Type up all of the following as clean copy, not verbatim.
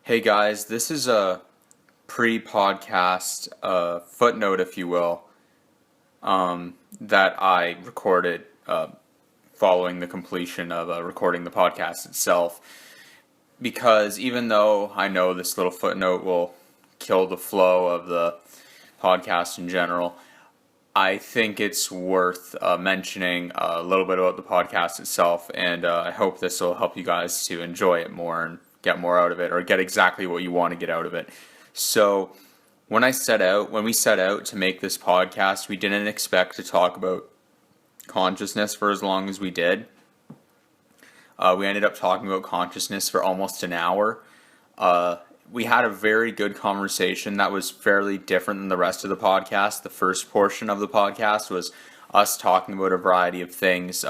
Hey guys, this is a pre-podcast footnote, if you will, that I recorded following the completion of recording the podcast itself. Because even though I know this little footnote will kill the flow of the podcast in general, I think it's worth mentioning a little bit about the podcast itself, and I hope this will help you guys to enjoy it more and get more out of it, or get exactly what you want to get out of it. So, when we set out to make this podcast, we didn't expect to talk about consciousness for as long as we did. We ended up talking about consciousness for almost an hour. We had a very good conversation that was fairly different than the rest of the podcast. The first portion of the podcast was us talking about a variety of things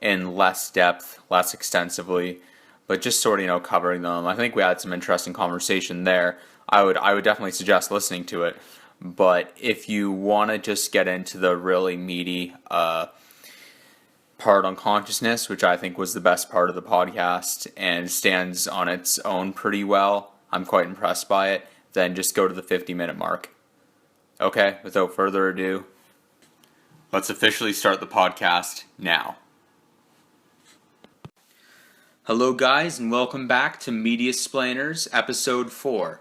in less depth, less extensively, but just sort of, covering them. I think we had some interesting conversation there. I would definitely suggest listening to it. But if you want to just get into the really meaty part on consciousness, which I think was the best part of the podcast and stands on its own pretty well, I'm quite impressed by it, then just go to the 50-minute mark. Okay, without further ado, let's officially start the podcast now. Hello guys, and welcome back to Media Splainers, episode 4.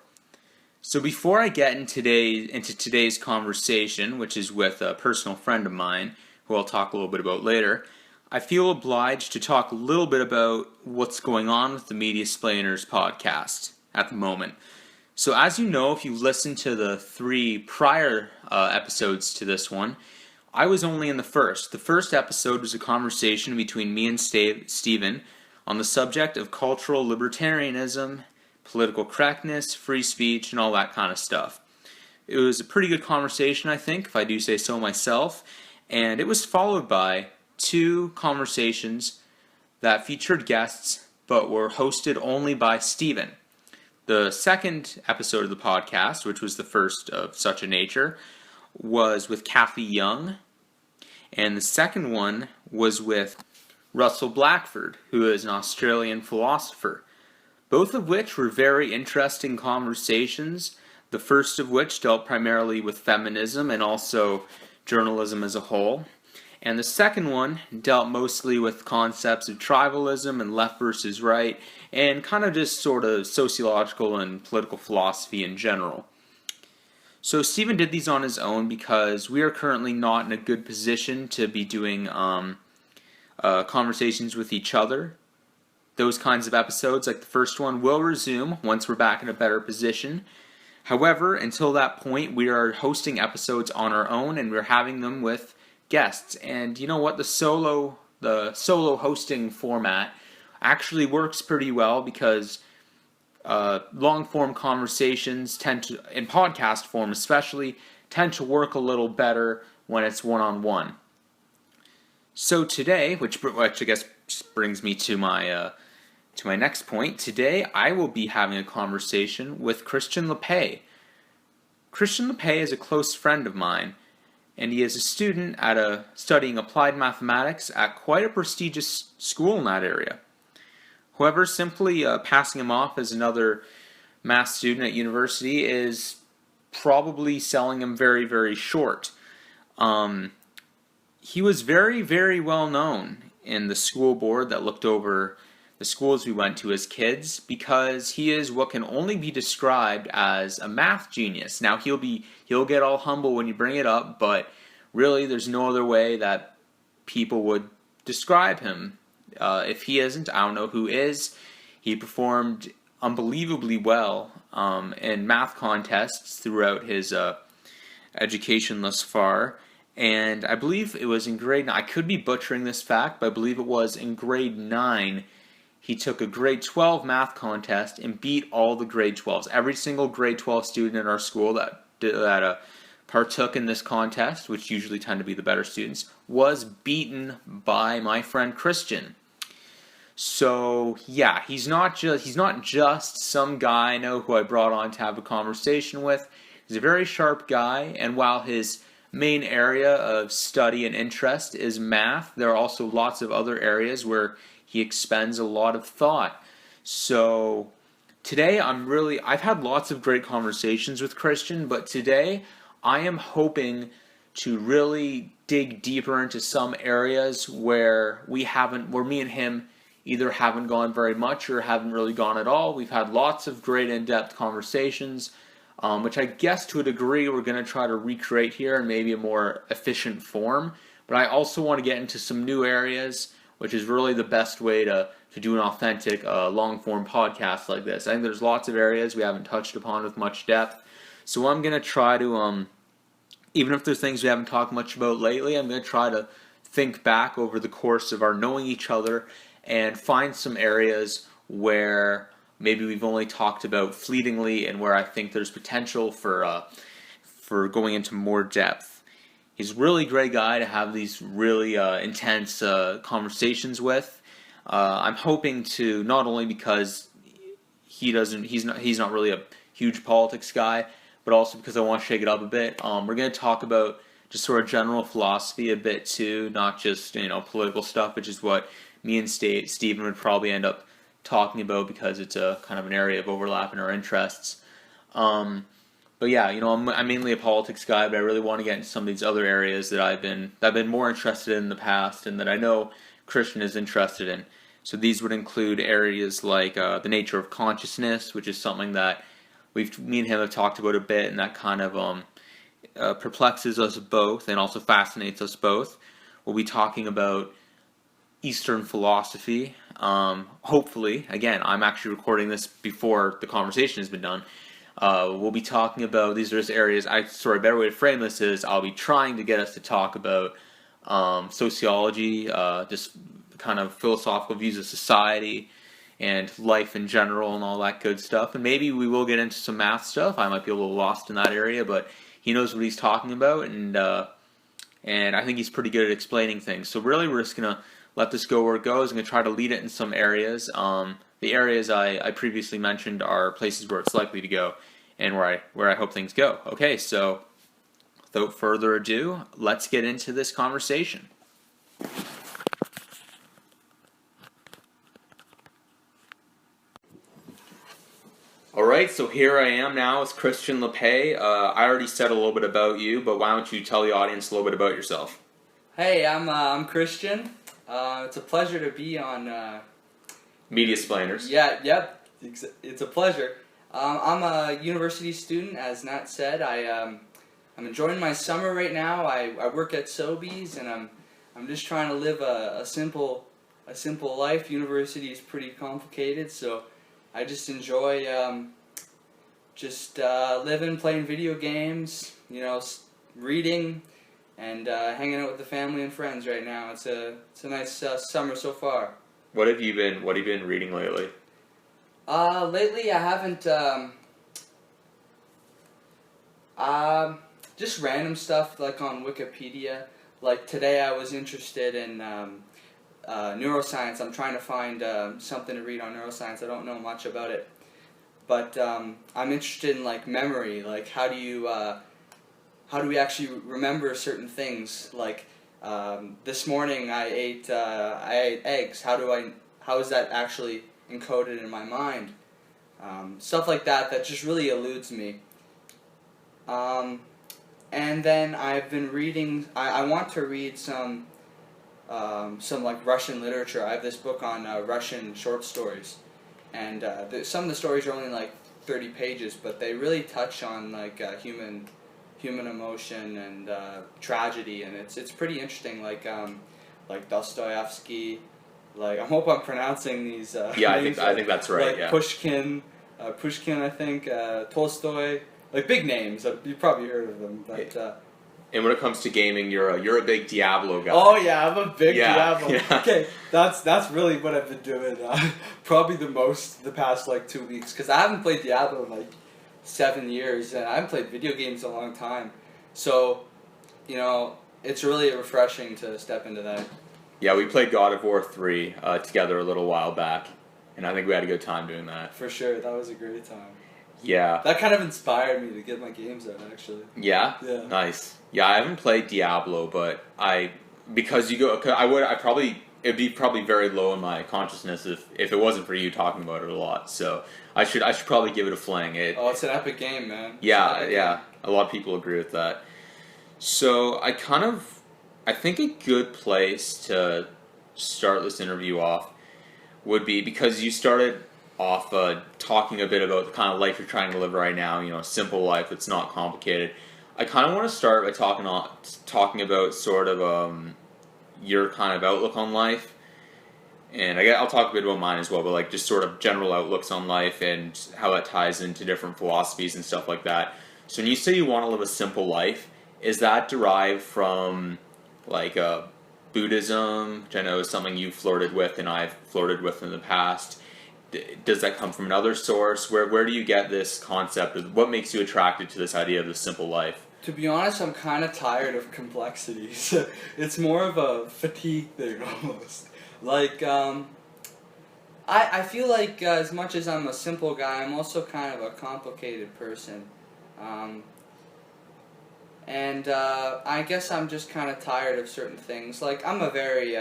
So before I get into today's conversation, which is with a personal friend of mine, who I'll talk a little bit about later, I feel obliged to talk a little bit about what's going on with the Media Splainers podcast at the moment. So as you know, if you listened to the 3 prior episodes to this one, I was only in the first. The first episode was a conversation between me and Steven on the subject of cultural libertarianism, political correctness, free speech, and all that kind of stuff. It was a pretty good conversation, I think, if I do say so myself, and it was followed by 2 conversations that featured guests but were hosted only by Steven. The second episode of the podcast, which was the first of such a nature, was with Kathy Young, and the second one was with Russell Blackford, who is an Australian philosopher, both of which were very interesting conversations, the first of which dealt primarily with feminism and also journalism as a whole, and the second one dealt mostly with concepts of tribalism and left versus right, and kind of just sort of sociological and political philosophy in general. So Stephen did these on his own because we are currently not in a good position to be doing conversations with each other. Those kinds of episodes, like the first one, will resume once we're back in a better position. However, until that point, we are hosting episodes on our own, and we're having them with guests. And you know what? The solo hosting format actually works pretty well because long-form conversations tend to, in podcast form especially, tend to work a little better when it's one-on-one. So today, which I guess brings me to my next point, today I will be having a conversation with Christian Lippai. Christian Lippai is a close friend of mine, and he is a student studying applied mathematics at quite a prestigious school in that area. However, simply passing him off as another math student at university is probably selling him very, very short. He was very, very well known in the school board that looked over the schools we went to as kids because he is what can only be described as a math genius. Now he'll get all humble when you bring it up, but really there's no other way that people would describe him. If he isn't, I don't know who is. He performed unbelievably well in math contests throughout his education thus far. And I believe it was in grade 9. I could be butchering this fact, but I believe it was in grade 9. He took a grade 12 math contest and beat all the grade 12s. Every single grade 12 student in our school that partook in this contest, which usually tend to be the better students, was beaten by my friend Christian. So yeah, he's not just some guy I know who I brought on to have a conversation with. He's a very sharp guy, and while his main area of study and interest is math, there are also lots of other areas where he expends a lot of thought. So today I've had lots of great conversations with Christian, but today I am hoping to really dig deeper into some areas where me and him either haven't gone very much or haven't really gone at all. We've had lots of great in-depth conversations, which I guess to a degree we're going to try to recreate here in maybe a more efficient form. But I also want to get into some new areas, which is really the best way to do an authentic long-form podcast like this. I think there's lots of areas we haven't touched upon with much depth. So I'm going to try to, even if there's things we haven't talked much about lately, I'm going to try to think back over the course of our knowing each other and find some areas where maybe we've only talked about fleetingly and where I think there's potential for going into more depth. He's a really great guy to have these really intense conversations with. I'm hoping to, not only because he's not really a huge politics guy, but also because I want to shake it up a bit. We're going to talk about just sort of general philosophy a bit too, not just political stuff, which is what me and Stephen would probably end up talking about because it's a kind of an area of overlap in our interests. But yeah, I'm mainly a politics guy, but I really want to get into some of these other areas that I've been more interested in the past, and that I know Christian is interested in. So these would include areas like the nature of consciousness, which is something that me and him have talked about a bit, and that kind of perplexes us both and also fascinates us both. We'll be talking about Eastern philosophy. Hopefully, again, I'm actually recording this before the conversation has been done. We'll be talking about, these are just areas, a better way to frame this is I'll be trying to get us to talk about sociology, just kind of philosophical views of society and life in general and all that good stuff. And maybe we will get into some math stuff. I might be a little lost in that area, but he knows what he's talking about, and I think he's pretty good at explaining things. So really we're just going to let this go where it goes. I'm going to try to lead it in some areas. The areas I previously mentioned are places where it's likely to go and where I hope things go. Okay, so without further ado, let's get into this conversation. Alright, so here I am now with Christian Lippai. I already said a little bit about you, but why don't you tell the audience a little bit about yourself? Hey, I'm Christian. It's a pleasure to be on Media Splainers. Yep. It's a pleasure. I'm a university student, as Nat said. I'm enjoying my summer right now. I work at Sobeys, and I'm just trying to live a simple life. University is pretty complicated, so I just enjoy living, playing video games, reading, and hanging out with the family and friends right now. It's a nice summer so far. What have you been reading lately? Lately I haven't, just random stuff like on Wikipedia. Like today I was interested in neuroscience. I'm trying to find something to read on neuroscience. I don't know much about it. But I'm interested in like memory, like how do we actually remember certain things? Like this morning I ate eggs. How is that actually encoded in my mind? Stuff like that just really eludes me. And then I've been reading. I want to read some like Russian literature. I have this book on Russian short stories, and some of the stories are only like 30 pages, but they really touch on like human emotion and tragedy, and it's pretty interesting. Like Dostoevsky, like I hope I'm pronouncing these. Yeah, I think that's right. Like yeah. Pushkin, I think Tolstoy, like big names. You've probably heard of them, but. And when it comes to gaming, you're a big Diablo guy. Oh yeah, I'm a big Diablo. Yeah. Okay, that's really what I've been doing. Probably the most the past like 2 weeks, because I haven't played Diablo in like 7 years, and I haven't played video games in a long time. So, it's really refreshing to step into that. Yeah, we played God of War 3 together a little while back, and I think we had a good time doing that. For sure, that was a great time. Yeah. That kind of inspired me to get my games out, actually. Yeah? Yeah. Nice. Yeah, I haven't played Diablo, but I probably it'd be probably very low in my consciousness if it wasn't for you talking about it a lot. So I should probably give it a fling. It's an epic game, man. Yeah, yeah. A lot of people agree with that. So I think a good place to start this interview off would be, because you started off talking a bit about the kind of life you're trying to live right now. You know, simple life that's not complicated. I kind of want to start by talking about sort of your kind of outlook on life, and I'll talk a bit about mine as well. But like just sort of general outlooks on life and how that ties into different philosophies and stuff like that. So when you say you want to live a simple life, is that derived from like Buddhism, which I know is something you've flirted with and I've flirted with in the past? Does that come from another source? Where do you get this concept? What makes you attracted to this idea of the simple life? To be honest, I'm kind of tired of complexities. It's more of a fatigue thing almost. Like, I feel like as much as I'm a simple guy, I'm also kind of a complicated person. I guess I'm just kind of tired of certain things. Like, I'm a very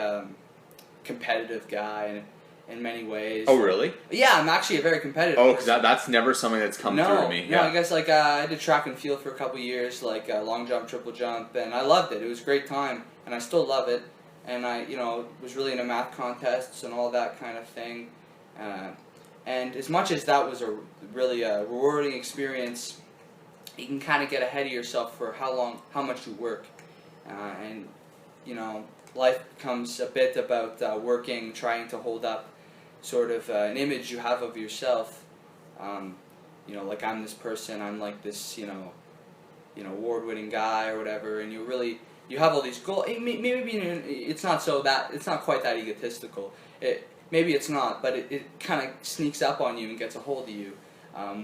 competitive guy in many ways. Oh, really? Yeah, I'm actually a very competitive person. Because that's never something that's come through to me. No, I guess like I did track and field for a couple years, like long jump, triple jump, and I loved it. It was a great time, and I still love it. And I, was really into math contests and all that kind of thing. And as much as that was a really rewarding experience, you can kind of get ahead of yourself for how much you work. Life becomes a bit about working, trying to hold up sort of an image you have of yourself. Like I'm this person, I'm like this, award-winning guy or whatever, and you have all these goals. Maybe it's not quite that egotistical. Maybe it's not, but it kind of sneaks up on you and gets a hold of you.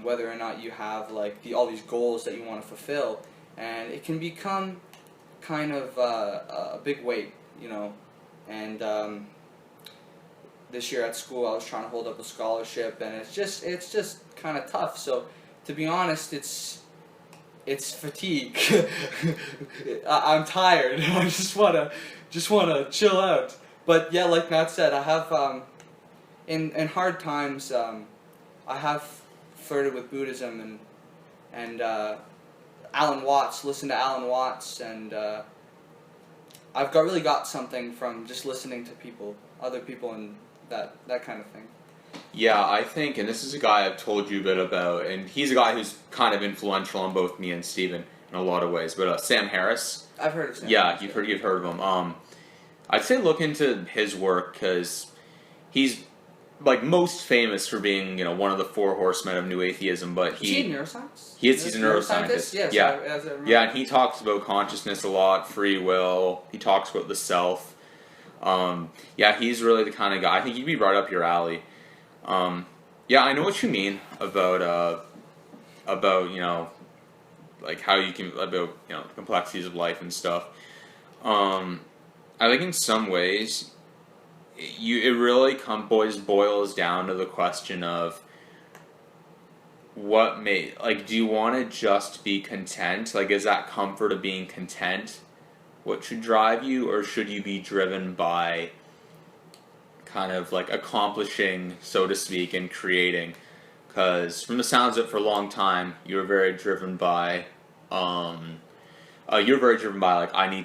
Whether or not you have like all these goals that you want to fulfill, and it can become kind of a big weight, And this year at school, I was trying to hold up a scholarship, and it's just kind of tough. So, to be honest, it's fatigue. I'm tired. I just wanna chill out. But yeah, like Matt said, I have in hard times, I have flirted with Buddhism and Alan Watts. Listened to Alan Watts, and I've really got something from just listening to other people, and that kind of thing. Yeah, I think, and this is a guy I've told you a bit about, and he's a guy who's kind of influential on both me and Steven in a lot of ways, but Sam Harris. I've heard of Sam. Yeah, you've heard of him. I'd say look into his work, because he's like most famous for being, one of the four horsemen of New Atheism, but Is he a neuroscience? He's a neuroscientist. Yes, Yeah. Yeah, and he talks about consciousness a lot, free will. He talks about the self. Yeah, he's really the kind of guy. I think he'd be right up your alley. Yeah, I know what you mean about like how you can, about, the complexities of life and stuff. I think in some ways, it really boils down to the question of do you want to just be content? Like, is that comfort of being content what should drive you, or should you be driven by kind of like accomplishing, so to speak, and creating? Because from the sounds of it, for a long time, you were very driven by, I need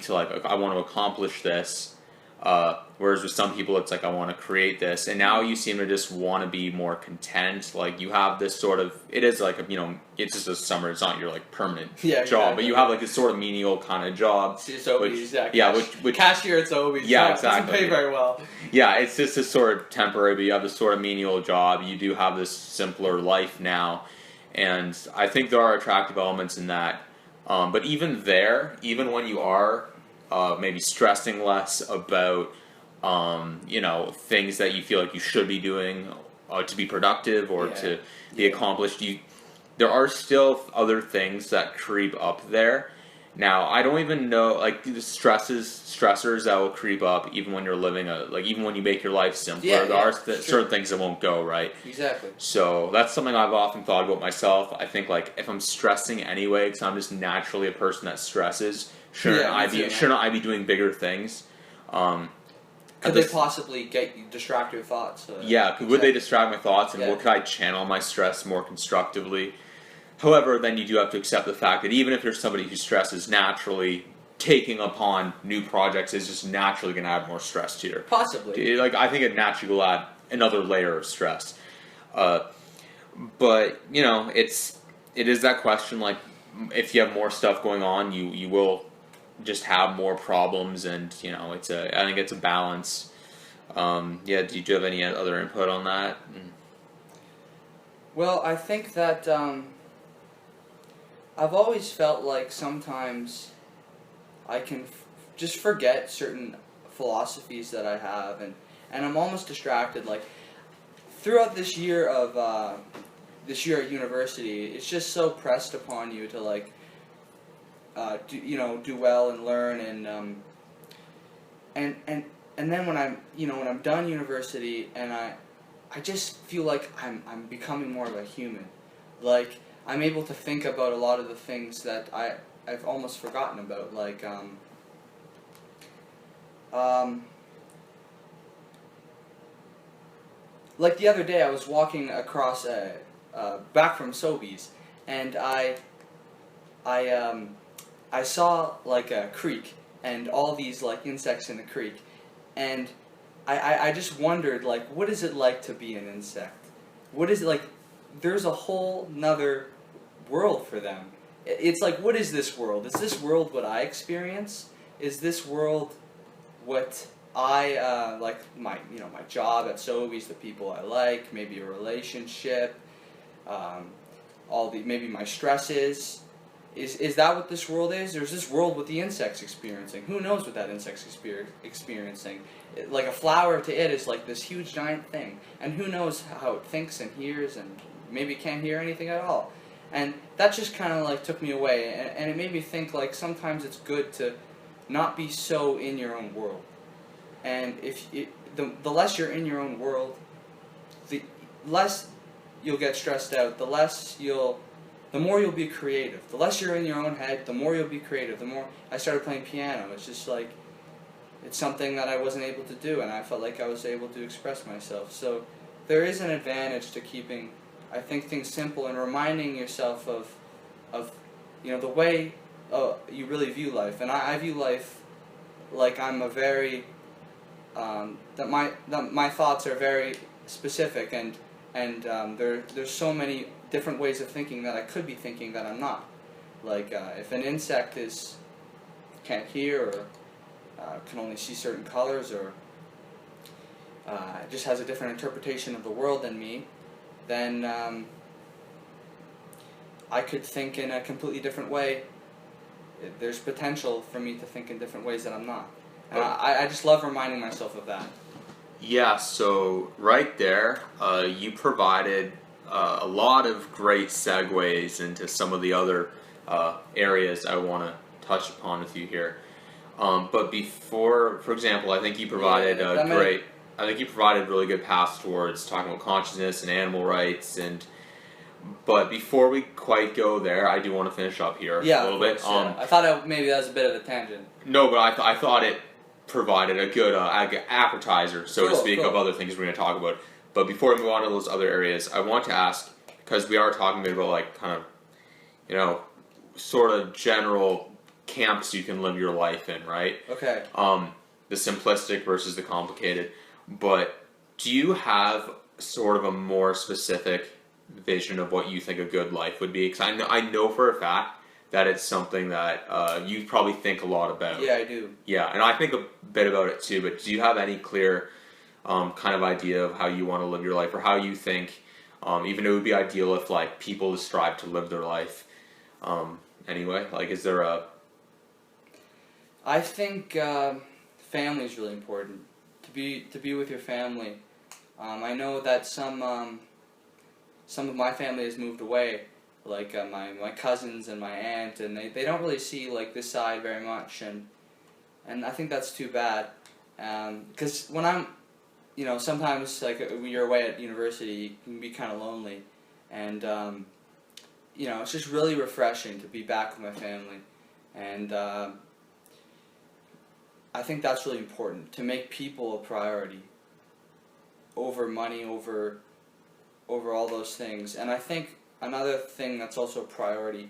to, I want to accomplish this. Whereas with some people, it's like, I want to create this. And now you seem to just want to be more content. Like, you have this sort of, it is like, it's just a summer, it's not your, permanent job. Exactly. But you have, this sort of menial kind of job. It's Obies, which cashier at Obies. Yeah, exactly. Doesn't pay very well. Yeah, it's just this sort of temporary, but you have this sort of menial job. You do have this simpler life now. And I think there are attractive elements in that. But even when you are maybe stressing less about, things that you feel like you should be doing to be productive or to be accomplished, there are still other things that creep up there. Now, I don't even know, the stressors that will creep up even when you're living even when you make your life simpler. There are certain things that won't go, right? Exactly. So that's something I've often thought about myself. I think, if I'm stressing anyway, because I'm just naturally a person that stresses, shouldn't I be doing bigger things? Could they possibly distract your thoughts? Yeah, would they distract my thoughts, and Yeah. could I channel my stress more constructively? However, then you do have to accept the fact that even if you're somebody who stresses naturally, taking upon new projects is just naturally going to add more stress to your. Possibly. Like, I think it naturally will add another layer of stress. But it is that question, like, if you have more stuff going on, you will just have more problems, and I think it's a balance. Yeah, do you have any other input on that? Well, I think that I've always felt like sometimes I can just forget certain philosophies that I have, and I'm almost distracted. Like throughout this year at university, it's just so pressed upon you to like do well and learn, and then when I'm done university, and I just feel like I'm becoming more of a human. Like I'm able to think about a lot of the things that I've almost forgotten about. Like the other day, I was walking across back from Sobeys, and I saw like a creek and all these like insects in the creek, and I just wondered, like, what is it like to be an insect? What is it like? There's a whole nother world for them. It's like, what is this world? Is this world what I experience? Is this world what I like my job at Sobeys, the people I like, maybe a relationship, maybe my stresses. Is that what this world is? Or is this world what the insect's experiencing? Who knows what that insect's experiencing? Like a flower to it is like this huge giant thing, and who knows how it thinks and hears, and maybe can't hear anything at all. And that just kind of like took me away, and it made me think like sometimes it's good to not be so in your own world. And the less you're in your own world, the less you'll get stressed out. The more you'll be creative. The less you're in your own head, the more you'll be creative. The more I started playing piano, it's just like it's something that I wasn't able to do, and I felt like I was able to express myself. So there is an advantage to keeping, I think, things simple and reminding yourself of the way you really view life. And I view life like I'm a very that my thoughts are very specific, and there's so many different ways of thinking that I could be thinking that I'm not. Like if an insect can't hear, or can only see certain colors, or just has a different interpretation of the world than me, then I could think in a completely different way. There's potential for me to think in different ways that I'm not. And I just love reminding myself of that. Yeah, so right there, you provided a lot of great segues into some of the other areas I want to touch upon with you here. But before, for example, I think you provided I think you provided really good paths towards talking about consciousness and animal rights, but before we quite go there, I do want to finish up here a little bit. I thought maybe that was a bit of a tangent. No, but I thought it provided a good appetizer, so to speak, of other things we're going to talk about. But before we move on to those other areas, I want to ask, because we are talking about like kind of, sort of general camps you can live your life in, right? Okay. The simplistic versus the complicated. But do you have sort of a more specific vision of what you think a good life would be? Because I know for a fact that it's something that you probably think a lot about. Yeah, I do. Yeah, and I think a bit about it too, but do you have any clear kind of idea of how you want to live your life, or how you think, even it would be ideal if like people strive to live their life anyway? Like, is there a... I think family is really important. To be with your family. I know that some of my family has moved away, like my cousins and my aunt, and they don't really see like this side very much, and I think that's too bad, because when I'm, sometimes like when you're away at university, you can be kind of lonely, and it's just really refreshing to be back with my family, and I think that's really important, to make people a priority over money, over all those things. And I think another thing that's also a priority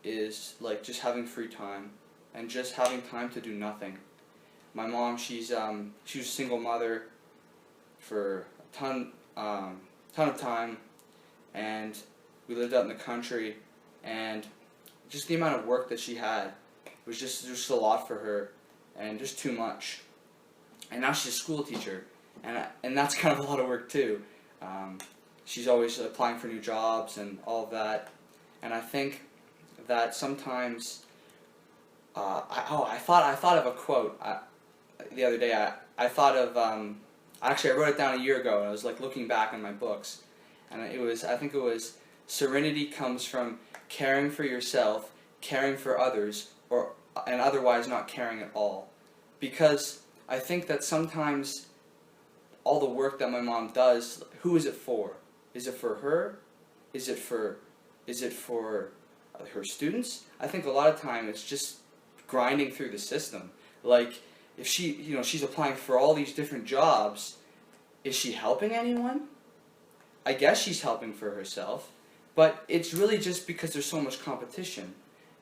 is like just having free time and just having time to do nothing. My mom, she was a single mother for a ton of time, and we lived out in the country, and just the amount of work that she had was just a lot for her, and just too much. And now she's a school teacher, and that's kind of a lot of work too. She's always applying for new jobs and all of that, and I think that sometimes I thought of a quote the other day. I thought of actually I wrote it down a year ago, and I was like looking back on my books, and I think it was serenity comes from caring for yourself, caring for others, and otherwise not caring at all. Because I think that sometimes all the work that my mom does, who is it for? Is it for her? Is it for her students? I think a lot of time it's just grinding through the system. Like, if she's applying for all these different jobs, is she helping anyone? I guess she's helping for herself, but it's really just because there's so much competition.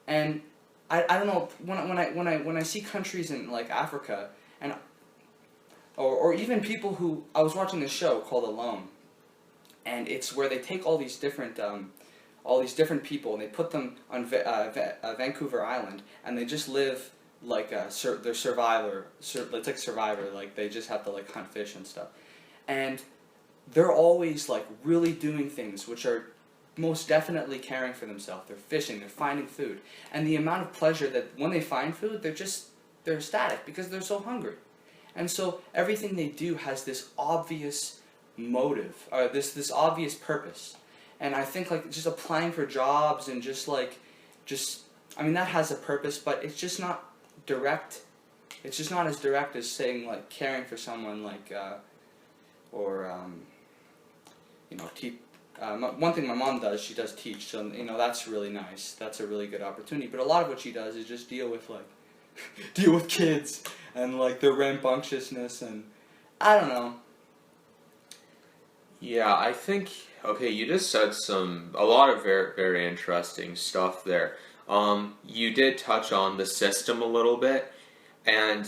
And I don't know, when I see countries in like Africa, and or even people who, I was watching this show called Alone, and it's where they take all these different people and they put them on Vancouver Island, and they just live like they're survivor. It's like Survivor. Like they just have to like hunt fish and stuff, and they're always like really doing things which are most definitely caring for themselves. They're fishing. They're finding food, and the amount of pleasure that when they find food, they're ecstatic because they're so hungry, and so everything they do has this obvious motive, or this obvious purpose. And I think like just applying for jobs and I mean that has a purpose, but it's just not direct. It's just not as direct as saying like caring for someone, like one thing my mom does, she does teach, so that's really nice. That's a really good opportunity. But a lot of what she does is just deal with kids and like their rambunctiousness, and I don't know. Yeah, I think, okay, you just said a lot of very, very interesting stuff there. You did touch on the system a little bit, and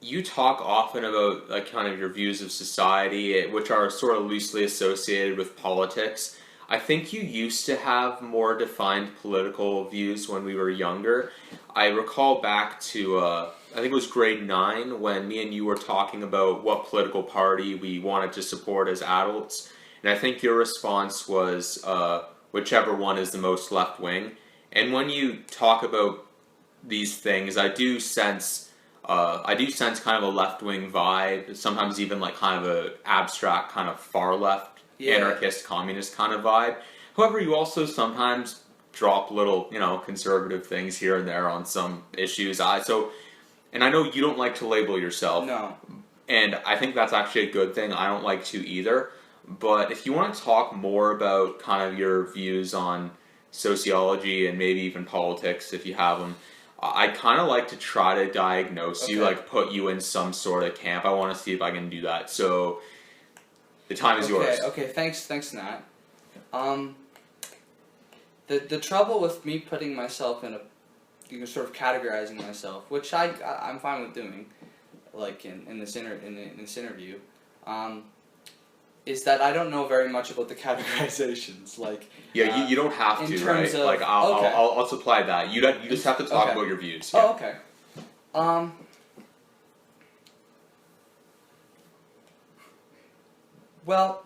you talk often about like kind of your views of society, which are sort of loosely associated with politics. I think you used to have more defined political views when we were younger. I recall back to, I think it was grade 9 when me and you were talking about what political party we wanted to support as adults. And I think your response was whichever one is the most left-wing. And when you talk about these things, I do sense kind of a left-wing vibe, sometimes even like kind of a abstract kind of far-left, anarchist, communist kind of vibe. However, you also sometimes drop little, conservative things here and there on some issues. And I know you don't like to label yourself. No. And I think that's actually a good thing. I don't like to either. But if you want to talk more about kind of your views on sociology and maybe even politics, if you have them, I kind of like to try to diagnose you, like put you in some sort of camp. I want to see if I can do that. So the time is yours. Okay, thanks, Nat. The trouble with me putting myself in sort of categorizing myself, which I'm fine with doing, like in this interview, is that I don't know very much about the categorizations. Like you don't have to, right? Like I'll supply that. You just have to talk about your views. Yeah. Oh, okay. Well,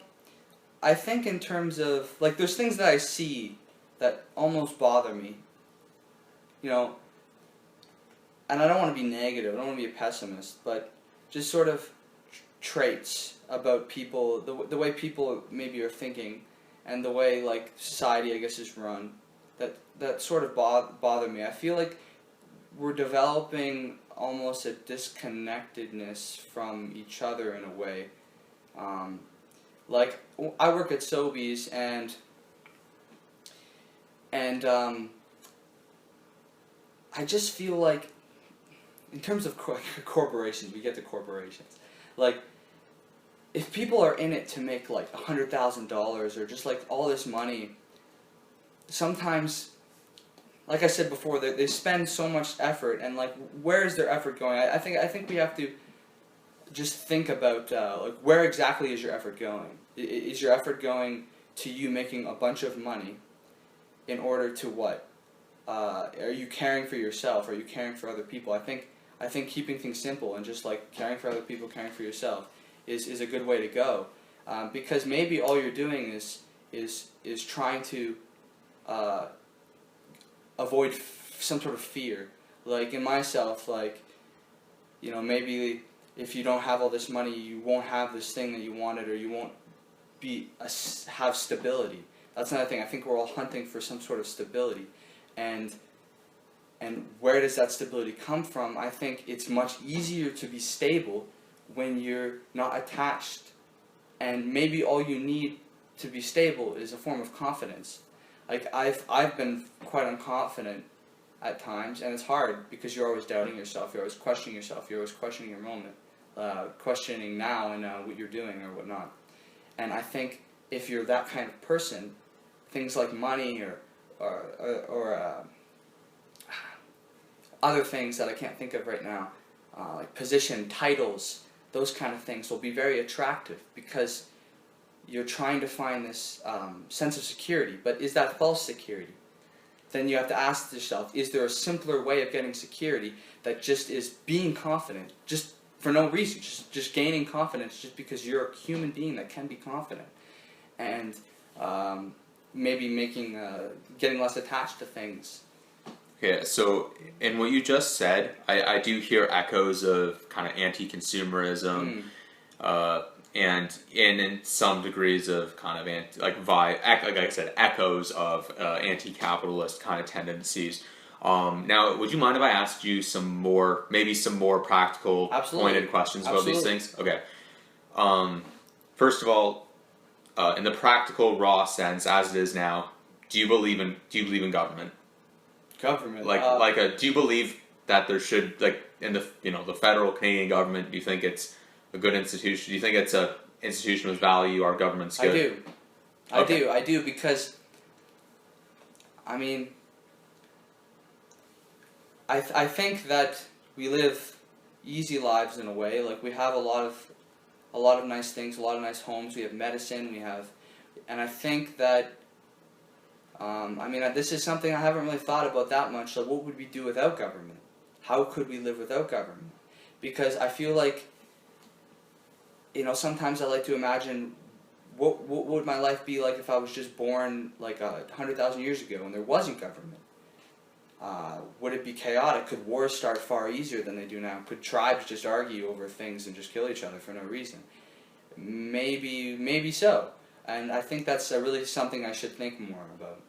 I think in terms of like there's things that I see that almost bother me. And I don't want to be negative. I don't want to be a pessimist, but just sort of traits about people, the way people maybe are thinking, and the way like society, I guess, is run, that sort of bother me. I feel like we're developing almost a disconnectedness from each other in a way. Like I work at Sobeys, and I just feel like in terms of corporations, we get to corporations. Like, if people are in it to make like $100,000 or just like all this money, sometimes, like I said before, they spend so much effort, and like, where is their effort going? I think we have to just think about like, where exactly is your effort going? Is your effort going to you making a bunch of money in order to what? Are you caring for yourself? Are you caring for other people? I think keeping things simple and just like caring for other people, caring for yourself is a good way to go, because maybe all you're doing is trying to avoid some sort of fear. Like in myself, like, you know, maybe if you don't have all this money, you won't have this thing that you wanted, or you won't have stability. That's another thing. I think we're all hunting for some sort of stability, and where does that stability come from? I think it's much easier to be stable when you're not attached, and maybe all you need to be stable is a form of confidence. Like I've been quite unconfident at times, and it's hard because you're always doubting yourself, you're always questioning yourself, you're always questioning your moment, questioning now and what you're doing or whatnot. And I think if you're that kind of person, things like money or other things that I can't think of right now, like position, titles, those kind of things will be very attractive because you're trying to find this sense of security. But is that false security? Then you have to ask yourself, is there a simpler way of getting security that just is being confident, just for no reason, just gaining confidence just because you're a human being that can be confident, and maybe getting less attached to things. Okay, so in what you just said, I do hear echoes of kind of anti-consumerism, and in some degrees of kind of like I said, echoes of anti-capitalist kind of tendencies. Now, would you mind if I asked you some more practical, pointed questions about these things? Okay. First of all, in the practical, raw sense, as it is now, do you believe in government? Government. Do you believe that there should, like, in the federal Canadian government, do you think it's a good institution? Do you think it's a institution with value? Our government's good? I do, because, I mean, I think that we live easy lives in a way. Like, we have a lot of nice things, a lot of nice homes. We have medicine. And I think that, this is something I haven't really thought about that much. Like, what would we do without government? How could we live without government? Because I feel like, sometimes I like to imagine what would my life be like if I was just born like 100,000 years ago and there wasn't government. Would it be chaotic? Could wars start far easier than they do now? Could tribes just argue over things and just kill each other for no reason? Maybe so. And I think that's really something I should think more about.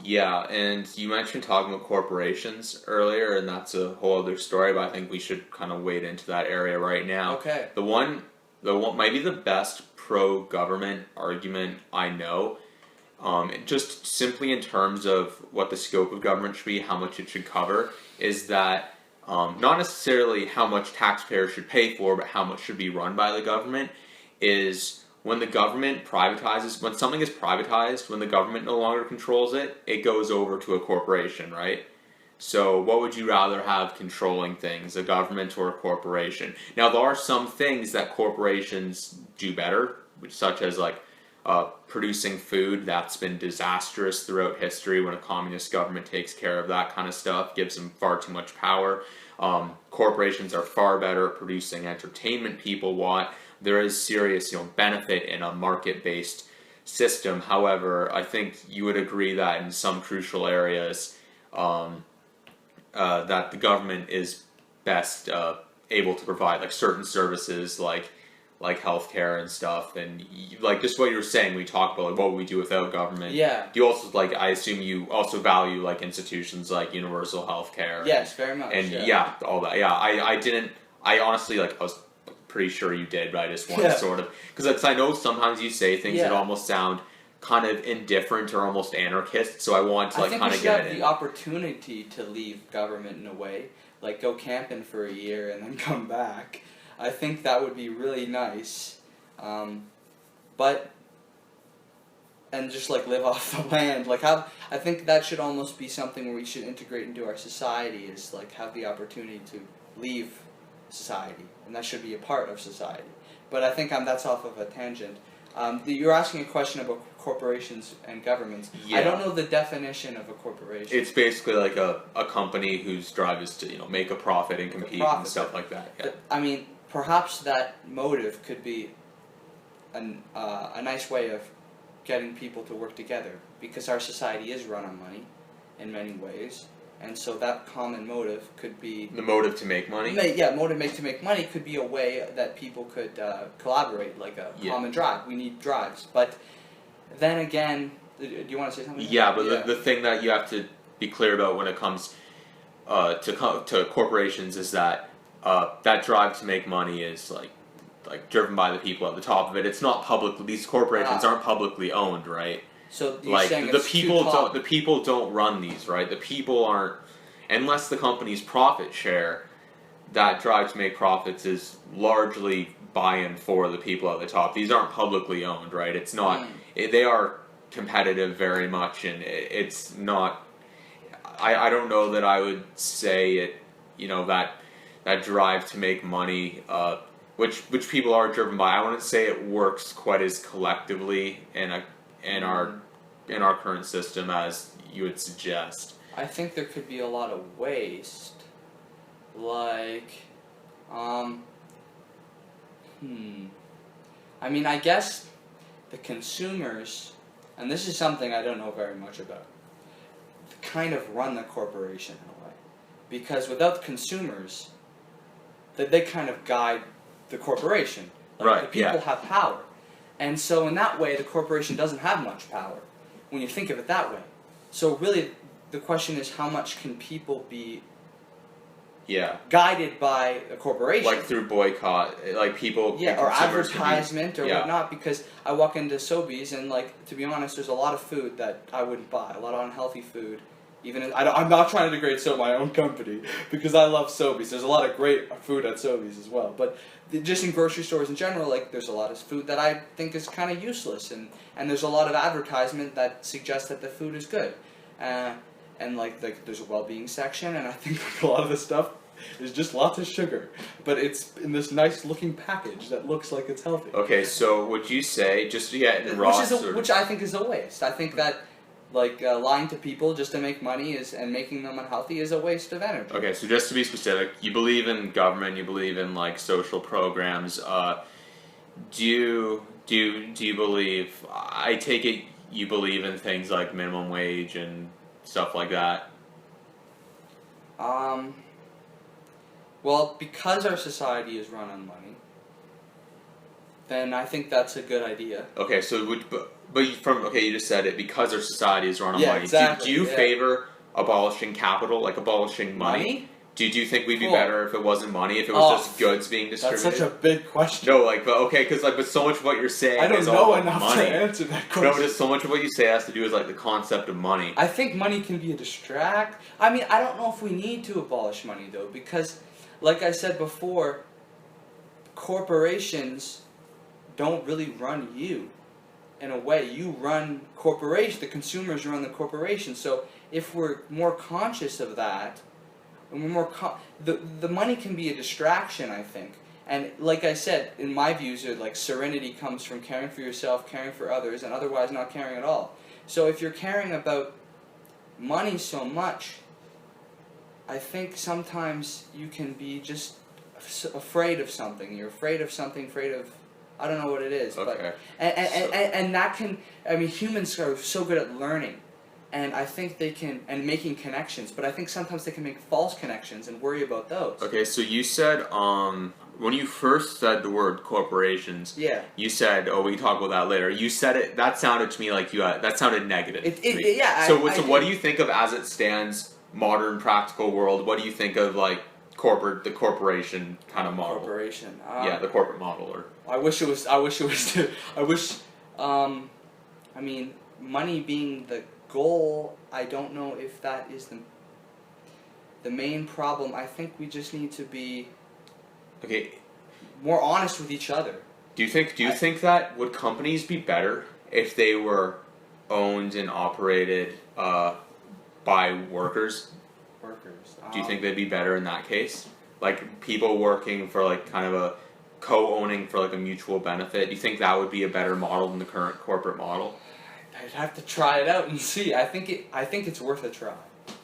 Yeah, and you mentioned talking about corporations earlier, and that's a whole other story, but I think we should kind of wade into that area right now. Okay. The one might be the best pro-government argument I know, just simply in terms of what the scope of government should be, how much it should cover, is that not necessarily how much taxpayers should pay for, but how much should be run by the government, is when the government privatizes, when something is privatized, when the government no longer controls it, it goes over to a corporation, right? So what would you rather have controlling things, a government or a corporation? Now, there are some things that corporations do better, such as like producing food. That's been disastrous throughout history when a communist government takes care of that kind of stuff, gives them far too much power. Corporations are far better at producing entertainment people want. There is serious, benefit in a market-based system. However, I think you would agree that in some crucial areas, that the government is best able to provide like certain services, like healthcare and stuff, and like just what you were saying. We talked about like what would we do without government. Yeah. Do you also I assume you also value like institutions like universal healthcare? Yes, very much. And all that. Yeah, I honestly I was pretty sure you did, but I just want to sort of because I know sometimes you say things that almost sound kind of indifferent or almost anarchist, so I want to kind of get it. I think we should have the opportunity to leave government in a way. like go camping for a year and then come back. I think that would be really nice. But and just like live off the land. Like I think that should almost be something where we should integrate into our society, is like have the opportunity to leave society, and that should be a part of society. But I think that's off of a tangent. You're asking a question about corporations and governments. Yeah. I don't know the definition of a corporation. It's basically like a company whose drive is to make a profit and compete and stuff like that. Yeah. But, I mean, perhaps that motive could be a nice way of getting people to work together, because our society is run on money in many ways, and so that common motive could be the motive to make money. To make money could be a way that people could collaborate, like a common drive. We need drives, but then again, do you want to say something? Yeah, but the thing that you have to be clear about when it comes to corporations is that that drive to make money is like driven by the people at the top of it. It's not public. These corporations aren't publicly owned, right? So you're like saying the people don't run these, right? The people aren't, unless the company's profit share. That drive to make profits is largely buy-in for the people at the top. These aren't publicly owned, right? It's not. They are competitive very much, and it's not. I don't know that I would say it. That drive to make money. Which people are driven by. I wouldn't say it works quite as collectively in our current system as you would suggest. I think there could be a lot of waste, like, I mean, I guess the consumers, and this is something I don't know very much about, kind of run the corporation in a way, because without the consumers, they kind of guide the corporation. Like, right. The people have power. And so in that way, the corporation doesn't have much power, when you think of it that way. So really, the question is, how much can people be guided by a corporation? Like through boycott, like people... Yeah, or advertisement or whatnot, because I walk into Sobeys and, like, to be honest, there's a lot of food that I wouldn't buy, a lot of unhealthy food. I'm not trying to degrade my own company, because I love Sobeys. There's a lot of great food at Sobeys as well. But just in grocery stores in general, like, there's a lot of food that I think is kind of useless. And there's a lot of advertisement that suggests that the food is good. And there's a well-being section, and I think a lot of the stuff is just lots of sugar. But it's in this nice-looking package that looks like it's healthy. Okay, so would you say, just to get in which I think is a waste. I think that... lying to people just to make money and making them unhealthy is a waste of energy. Okay, so just to be specific, you believe in government, you believe in social programs. Do you believe? I take it you believe in things like minimum wage and stuff like that. Well, because our society is run on money, then I think that's a good idea. Okay, so you just said it, because our society is run on money. Exactly, do you favor abolishing capital, like abolishing money? Do you think we'd be better if it wasn't money, if it was just goods being distributed? That's such a big question. No, but so much of what you're saying is all about money. To answer that question. No, just so much of what you say has to do with the concept of money. I think money can be a distract. I mean, I don't know if we need to abolish money though, because, like I said before, corporations don't really run you. In a way, you run corporation. The consumers run the corporation. So if we're more conscious of that, and we're more the money can be a distraction, I think. And like I said, in my views, serenity comes from caring for yourself, caring for others, and otherwise not caring at all. So if you're caring about money so much, I think sometimes you can be just afraid of something. You're afraid of something, I don't know what it is, okay. And that can, I mean, humans are so good at learning, and I think they can, and making connections, but I think sometimes they can make false connections and worry about those. Okay, so you said, when you first said the word corporations, you said, we can talk about that later. You said it, that sounded to me like that sounded negative. So what do you think of, as it stands, modern practical world? What do you think of, the corporation kind of model? Corporation. The corporate model, or... I mean, money being the goal, I don't know if that is the main problem, I think we just need to be Okay. more honest with each other. Do you think that would companies be better if they were owned and operated by workers? Workers. Do you think they'd be better in that case? Like people working for like kind of a co-owning for like a mutual benefit. Do you think that would be a better model than the current corporate model? I'd have to try it out and see. I think it's worth a try.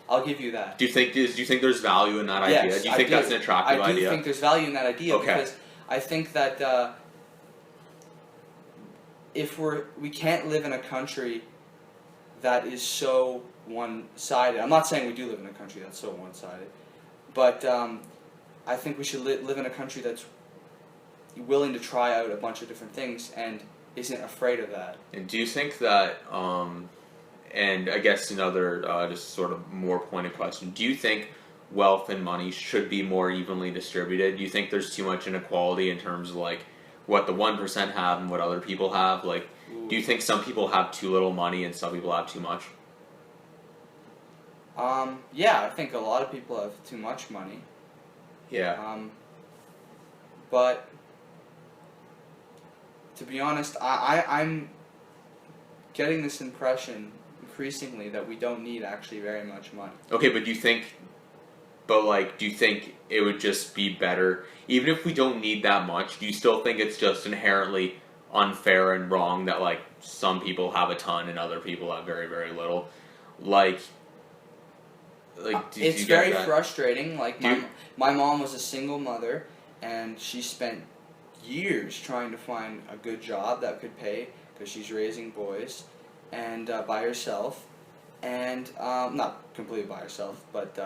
I'll give you that. Do you think there's value in that idea? Yes, Do you think that's an attractive idea? I do think there's value in that idea because I think that if we can't live in a country that is so one-sided. I'm not saying we do live in a country that's so one-sided, but I think we should live in a country that's willing to try out a bunch of different things and isn't afraid of that. And do you think that, and I guess another just sort of more pointed question, do you think wealth and money should be more evenly distributed? Do you think there's too much inequality in terms of like what the 1% have and what other people have? Like, do you think some people have too little money and some people have too much? Yeah, I think a lot of people have too much money. Yeah. But to be honest, I'm getting this impression increasingly that we don't need actually very much money. Okay, but do you think it would just be better, even if we don't need that much, do you still think it's just inherently unfair and wrong that like some people have a ton and other people have very, very little? It's very frustrating. Like my mom was a single mother, and she spent years trying to find a good job that could pay because she's raising boys, and by herself, and not completely by herself, but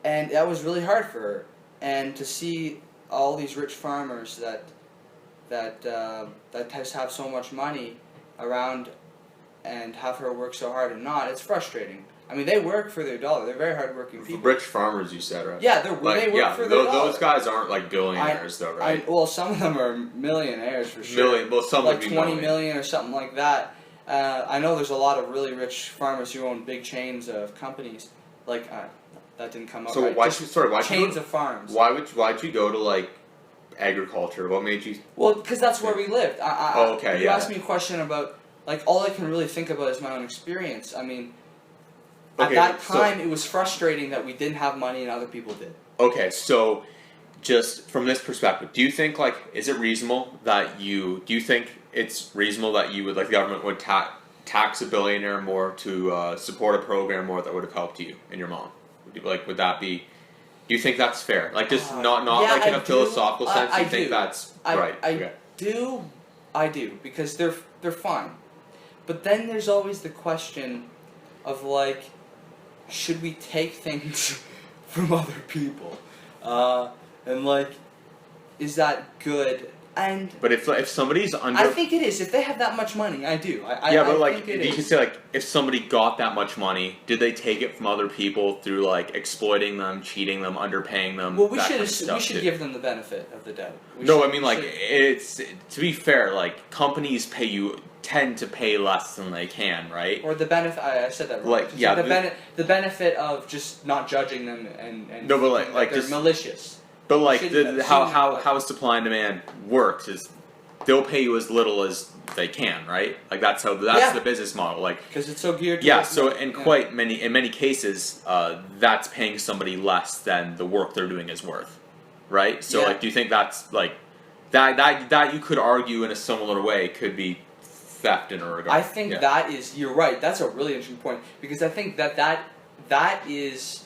and that was really hard for her. And to see all these rich farmers that have so much money around and have her work so hard and not, it's frustrating. I mean, they work for their dollar. They're very hardworking people. Rich farmers, you said, right? Yeah, they work for their dollar. Those guys aren't like billionaires, though, right? Well, some of them are millionaires for sure. Well, some like would be 20 million or something like that. I know there's a lot of really rich farmers who own big chains of companies. Like that didn't come up. So right. Chains of farms. Why'd you go to like agriculture? What made you? Well, because that's where we lived. Okay. You asked me a question about like all I can really think about is my own experience. I mean, at that time it was frustrating that we didn't have money and other people did. Okay, so just from this perspective, do you think like do you think it's reasonable that you would like the government would tax a billionaire more to support a program more that would have helped you and your mom? Would that be? Do you think that's fair? Like just not like in a philosophical sense. You think that's right? I do because they're fine, but then there's always the question of like, should we take things from other people, and like, is that good? But if somebody's under, I think it is. If they have that much money, I do. You can say like if somebody got that much money, did they take it from other people through like exploiting them, cheating them, underpaying them? Well, we should give them the benefit of the doubt. It's to be fair, like companies tend to pay less than they can, right? Or the benefit. I said that wrong. The benefit of just not judging them and no, but like they're just malicious. But like how supply and demand works is they'll pay you as little as they can, right? Like that's the business model. Like because it's so geared. In many cases, that's paying somebody less than the work they're doing is worth, right? So like, do you think that's like that you could argue in a similar way could be theft in a regard? I think that is. You're right. That's a really interesting point because I think that is.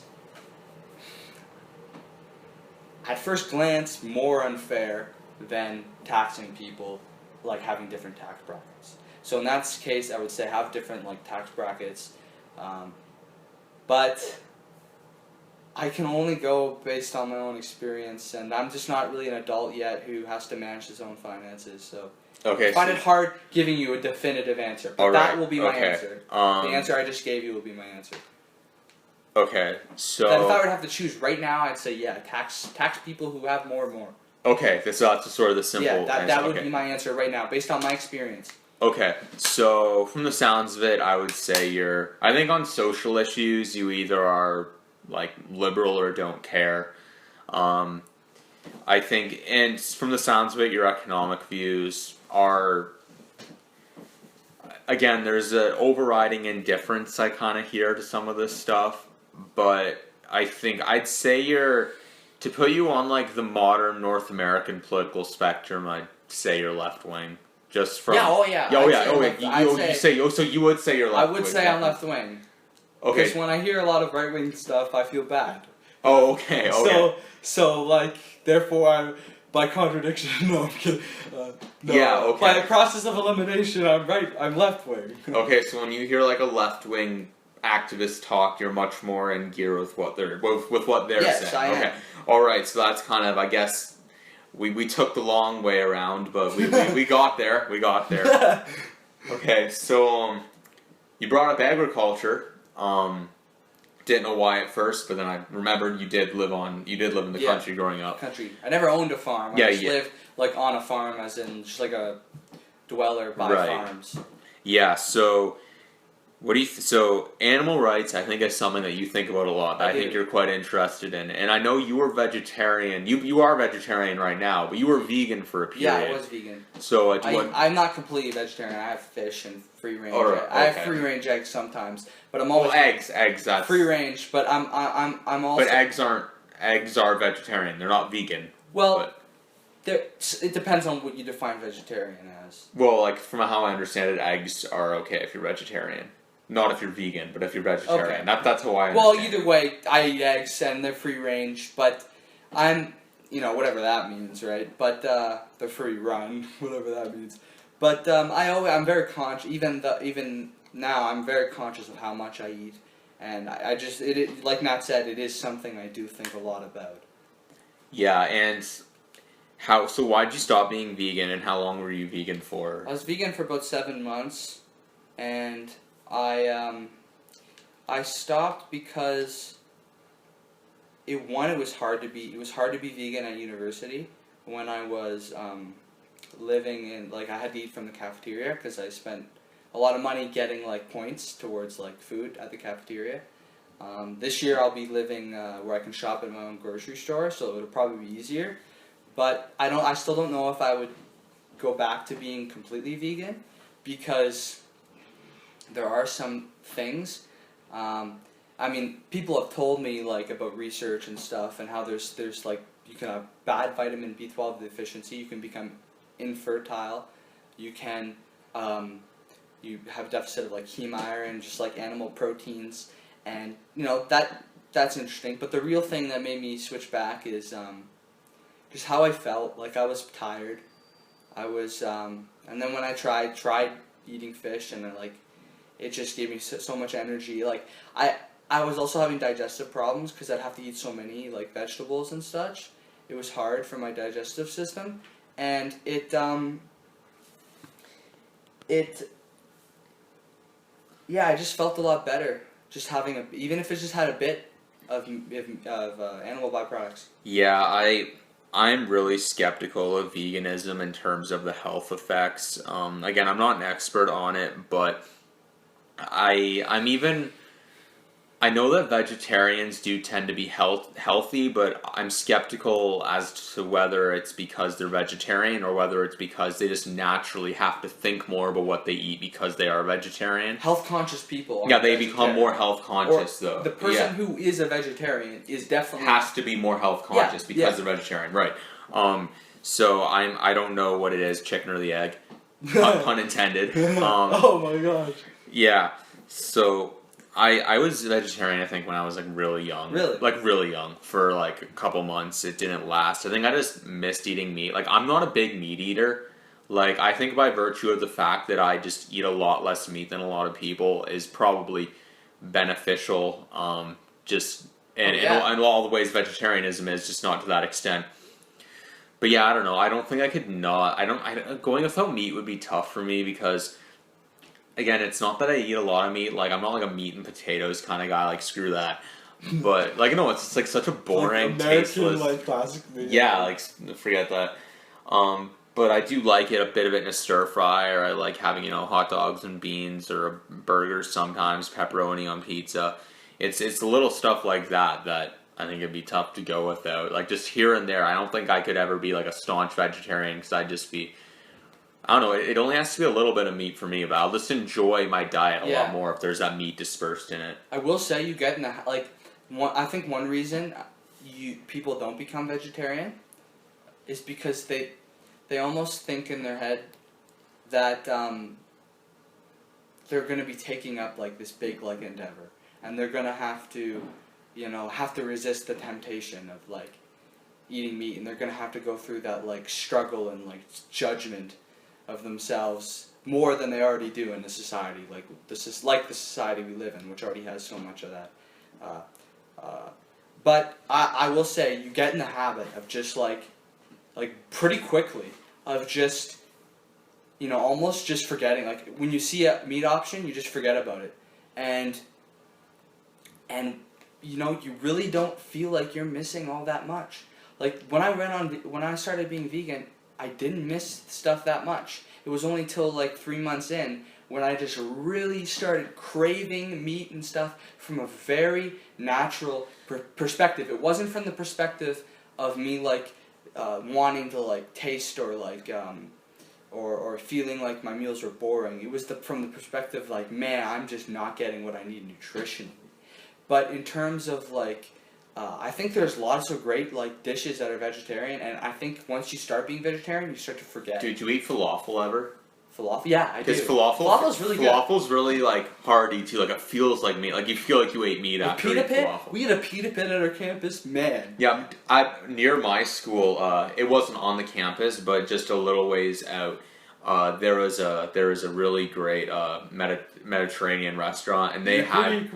At first glance, more unfair than taxing people, like having different tax brackets. So in that case, I would say have different like tax brackets, but I can only go based on my own experience, and I'm just not really an adult yet who has to manage his own finances. So I find it hard giving you a definitive answer, but that will be my answer. The answer I just gave you will be my answer. Okay, so then if I would have to choose right now, I'd say tax people who have more and more. Okay, so that's sort of the simple answer. That would be my answer right now, based on my experience. Okay, so from the sounds of it, I would say I think on social issues, you either are like liberal or don't care. Um, I think, and from the sounds of it, your economic views are, again, there's an overriding indifference I kind of hear to some of this stuff, but I think I'd say to put you on like the modern North American political spectrum, I'd say you're left wing. Just from Yeah, oh yeah. oh I'd yeah, say oh left- yeah. I'd You say- say so you would say you're I left. would wing, say I'm definitely. left wing. Okay. Because when I hear a lot of right wing stuff, I feel bad. Oh okay. Okay. So like, therefore, by contradiction, no, I'm kidding. No, Yeah, okay. By the process of elimination, I'm left wing. Okay, so when you hear like a left wing activist talk, you're much more in gear with what they're Yes, saying. I am. Okay, all right. So that's kind of, I guess, we took the long way around, but we got there. We got there. Okay, so you brought up agriculture. Didn't know why at first, but then I remembered you did live in the Yeah. country growing up. Country. I never owned a farm. I just lived like on a farm, as in just like a dweller by farms. Yeah, so what do you so animal rights I think is something that you think about a lot. I think you're quite interested in. And I know you were vegetarian. You are vegetarian right now, but you were vegan for a period. Yeah, I was vegan. So I'm not completely vegetarian. I have fish and free range. All right, I have free range eggs sometimes, but I'm always eggs. That's free range. But I'm also. But eggs are vegetarian. They're not vegan. Well, it depends on what you define vegetarian as. Well, like from how I understand it, eggs are okay if you're vegetarian. Not if you're vegan, but if you're vegetarian. Okay. That's how I understand. Well, either way, I eat eggs and they're free range, but I'm, whatever that means, right? But they're free run, whatever that means. But I'm very conscious. Even now, I'm very conscious of how much I eat, and I just like Matt said, it is something I do think a lot about. Yeah, and so why'd you stop being vegan, and how long were you vegan for? I was vegan for about 7 months, and I stopped because it was hard to be vegan at university when I was living in, like, I had to eat from the cafeteria because I spent a lot of money getting like points towards like food at the cafeteria. This year I'll be living where I can shop at my own grocery store, so it'll probably be easier. But I still don't know if I would go back to being completely vegan, because there are some things. I mean, people have told me like about research and stuff, and how there's like you can have bad vitamin B12 deficiency, you can become infertile, you can you have a deficit of like heme iron, just like animal proteins, and that's interesting. But the real thing that made me switch back is just how I felt. Like I was tired. I was and then when I tried eating fish, and then like it just gave me so much energy. Like I was also having digestive problems because I'd have to eat so many like vegetables and such. It was hard for my digestive system, and I just felt a lot better just having even if it just had a bit of animal byproducts. Yeah, I'm really skeptical of veganism in terms of the health effects. Again, I'm not an expert on it, but I know that vegetarians do tend to be healthy, but I'm skeptical as to whether it's because they're vegetarian or whether it's because they just naturally have to think more about what they eat because they are vegetarian. Health conscious people. Yeah, they become more health conscious though. The person who is a vegetarian is definitely has to be more health conscious because they're vegetarian, right? So I don't know what it is, chicken or the egg, pun intended. Oh my gosh. Yeah, so. I was vegetarian, I think, when I was, like, really young. Really? Like, really young. For, like, a couple months. It didn't last. I think I just missed eating meat. Like, I'm not a big meat eater. Like, I think by virtue of the fact that I just eat a lot less meat than a lot of people is probably beneficial. In all the ways vegetarianism is, just not to that extent. But, yeah, I don't know. I don't think I could not... going without meat would be tough for me because... Again, it's not that I eat a lot of meat. Like, I'm not like a meat and potatoes kind of guy. Like, screw that. But, like, no, it's like such a boring, like American, tasteless... like, classic meat. Yeah, like, forget that. But I do like it, a bit of it in a stir fry, or I like having, hot dogs and beans or a burger sometimes, pepperoni on pizza. It's the little stuff like that I think it'd be tough to go without. Like just here and there, I don't think I could ever be like a staunch vegetarian because I'd just be, I don't know, it only has to be a little bit of meat for me, but I'll just enjoy my diet a lot more if there's that meat dispersed in it. I will say you get in the, I think one reason people don't become vegetarian is because they almost think in their head that they're going to be taking up like this big like endeavor, and they're going to have to resist the temptation of like eating meat, and they're going to have to go through that like struggle and like judgment of themselves more than they already do in the society, like the society we live in, which already has so much of that. But I will say you get in the habit of just like pretty quickly of just, almost just forgetting. Like when you see a meat option, you just forget about it, and you really don't feel like you're missing all that much. Like when I started being vegan, I didn't miss stuff that much. It was only till like 3 months in when I just really started craving meat and stuff from a very natural perspective. It wasn't from the perspective of me like wanting to like taste or like or feeling like my meals were boring. It was from the perspective like, man, I'm just not getting what I need nutritionally. But in terms of like, I think there's lots of great like dishes that are vegetarian, and I think once you start being vegetarian, you start to forget. Do you eat falafel ever? Falafel? Yeah, I do. Because falafel's really good. Falafel's really like hearty too. Like it feels like meat. Like you feel like you ate meat after eating falafel. We had a pita pit at our campus, man. Yeah, near my school, it wasn't on the campus, but just a little ways out. There was a really great Mediterranean restaurant, and they had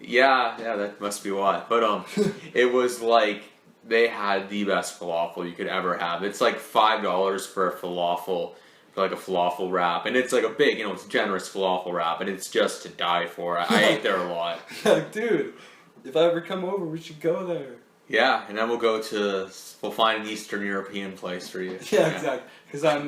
yeah, that must be why. But it was like they had the best falafel you could ever have. It's like $5 for a falafel, for like a falafel wrap, and it's like a big, it's a generous falafel wrap, and it's just to die for. I ate there a lot. Dude, if I ever come over, we should go there. Yeah, and then we'll find an Eastern European place for you. Yeah. Exactly. Because I'm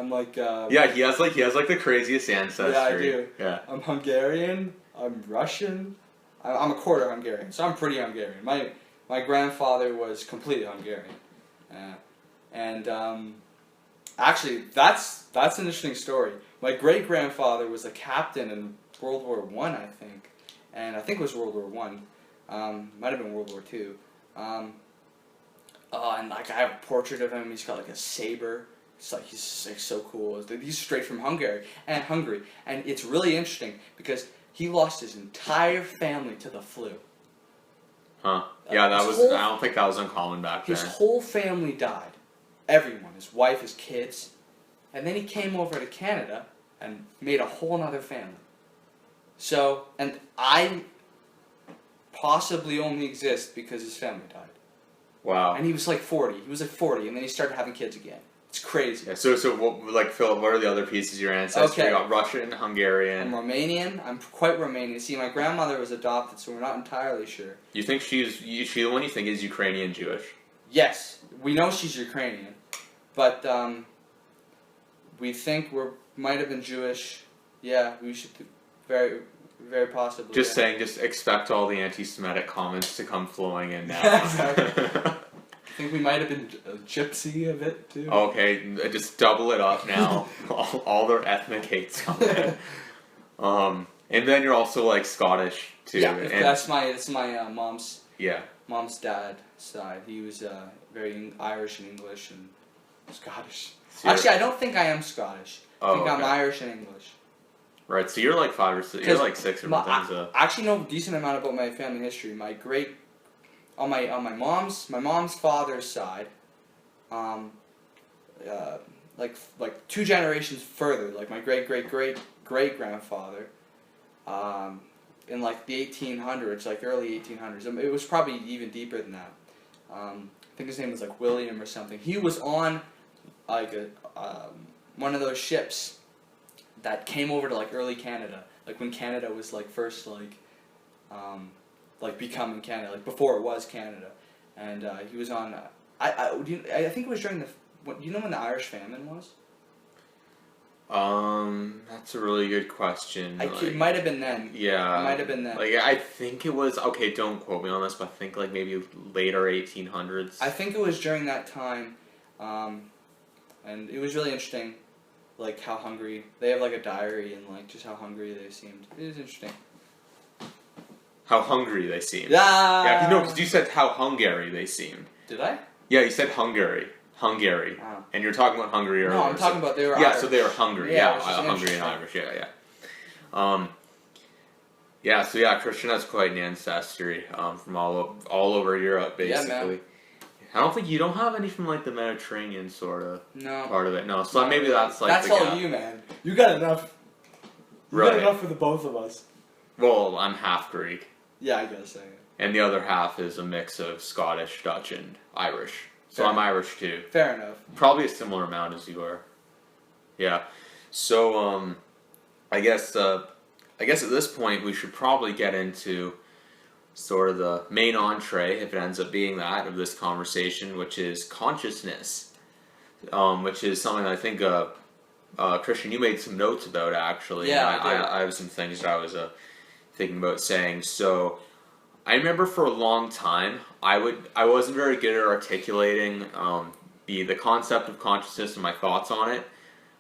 like yeah, he has like the craziest ancestry. Yeah, I do. Yeah. I'm Hungarian. I'm Russian. I'm a quarter Hungarian, so I'm pretty Hungarian. My grandfather was completely Hungarian, and actually that's an interesting story. My great grandfather was a captain in World War I, I think, and I think it was World War I. Might have been World War II. And like I have a portrait of him. He's got like a saber. It's like he's like so cool. He's straight from Hungary, and it's really interesting because he lost his entire family to the flu. Huh? Yeah, I don't think that was uncommon back then. His whole family died, everyone, his wife, his kids, and then he came over to Canada and made a whole other family. So, and I possibly only exist because his family died. Wow. And he was like 40. He was like 40, and then he started having kids again. It's crazy. Yeah, so like Philip, what are the other pieces of your ancestry? Okay. You got Russian, Hungarian. I'm Romanian. I'm quite Romanian. See, my grandmother was adopted, so we're not entirely sure. You think she's the one you think is Ukrainian Jewish? Yes, we know she's Ukrainian, but we think might have been Jewish. Yeah, we should very, very possibly. Just saying, just expect all the anti-Semitic comments to come flowing in now. Yeah, exactly. I think we might have been a gypsy of it too. Okay, just double it up now. all their ethnic hates coming in. And then you're also like Scottish too. Yeah, that's my mom's. Yeah. Mom's dad side. He was very Irish and English and Scottish. So actually, I don't think I am Scottish. I think I'm Irish and English. Right, so you're like 5 or 6. You're like 6 or something. I actually know a decent amount about my family history. On my mom's father's side, like 2 generations further, like my great grandfather, in like the 1800s, like early 1800s. It was probably even deeper than that. I think his name was like William or something. He was on like one of those ships that came over to like early Canada, like when Canada was like first like becoming Canada, like before it was Canada, and he was on. I think it was during Do you know when the Irish famine was? That's a really good question. It might have been then. Yeah. It might have been then. Like, I think it was, okay, don't quote me on this, but I think, like, maybe later 1800s. I think it was during that time, and it was really interesting, like, how hungry, they have, like, a diary, and, like, just how hungry they seemed. It was interesting. How hungry they seemed. Yeah! Yeah, no, because you said how Hungary they seemed. Did I? Yeah, you said Hungary. Oh. And you're talking about Hungary earlier. No, I'm talking about they were Yeah, Irish. so they were hungry. Yeah, Hungry and Irish. Yeah. So yeah, Christian has quite an ancestry from all over Europe, basically. Yeah, man. I don't think you don't have any from like the Mediterranean sort of part of it. No, so Not maybe really. that's like that's the all gap. you, man. You got enough. You Right. got enough for the both of us. Well, I'm half Greek, Yeah, I guess so. and the other half is a mix of Scottish, Dutch, and Irish. So Fair I'm Irish too. Fair enough. Probably a similar amount as you are. Yeah. So I guess at this point we should probably get into sort of the main entree, if it ends up being that, of this conversation, which is consciousness, which is something I think Christian, you made some notes about actually. Yeah, I have some things that I was thinking about saying. So I remember for a long time I wasn't very good at articulating the concept of consciousness and my thoughts on it,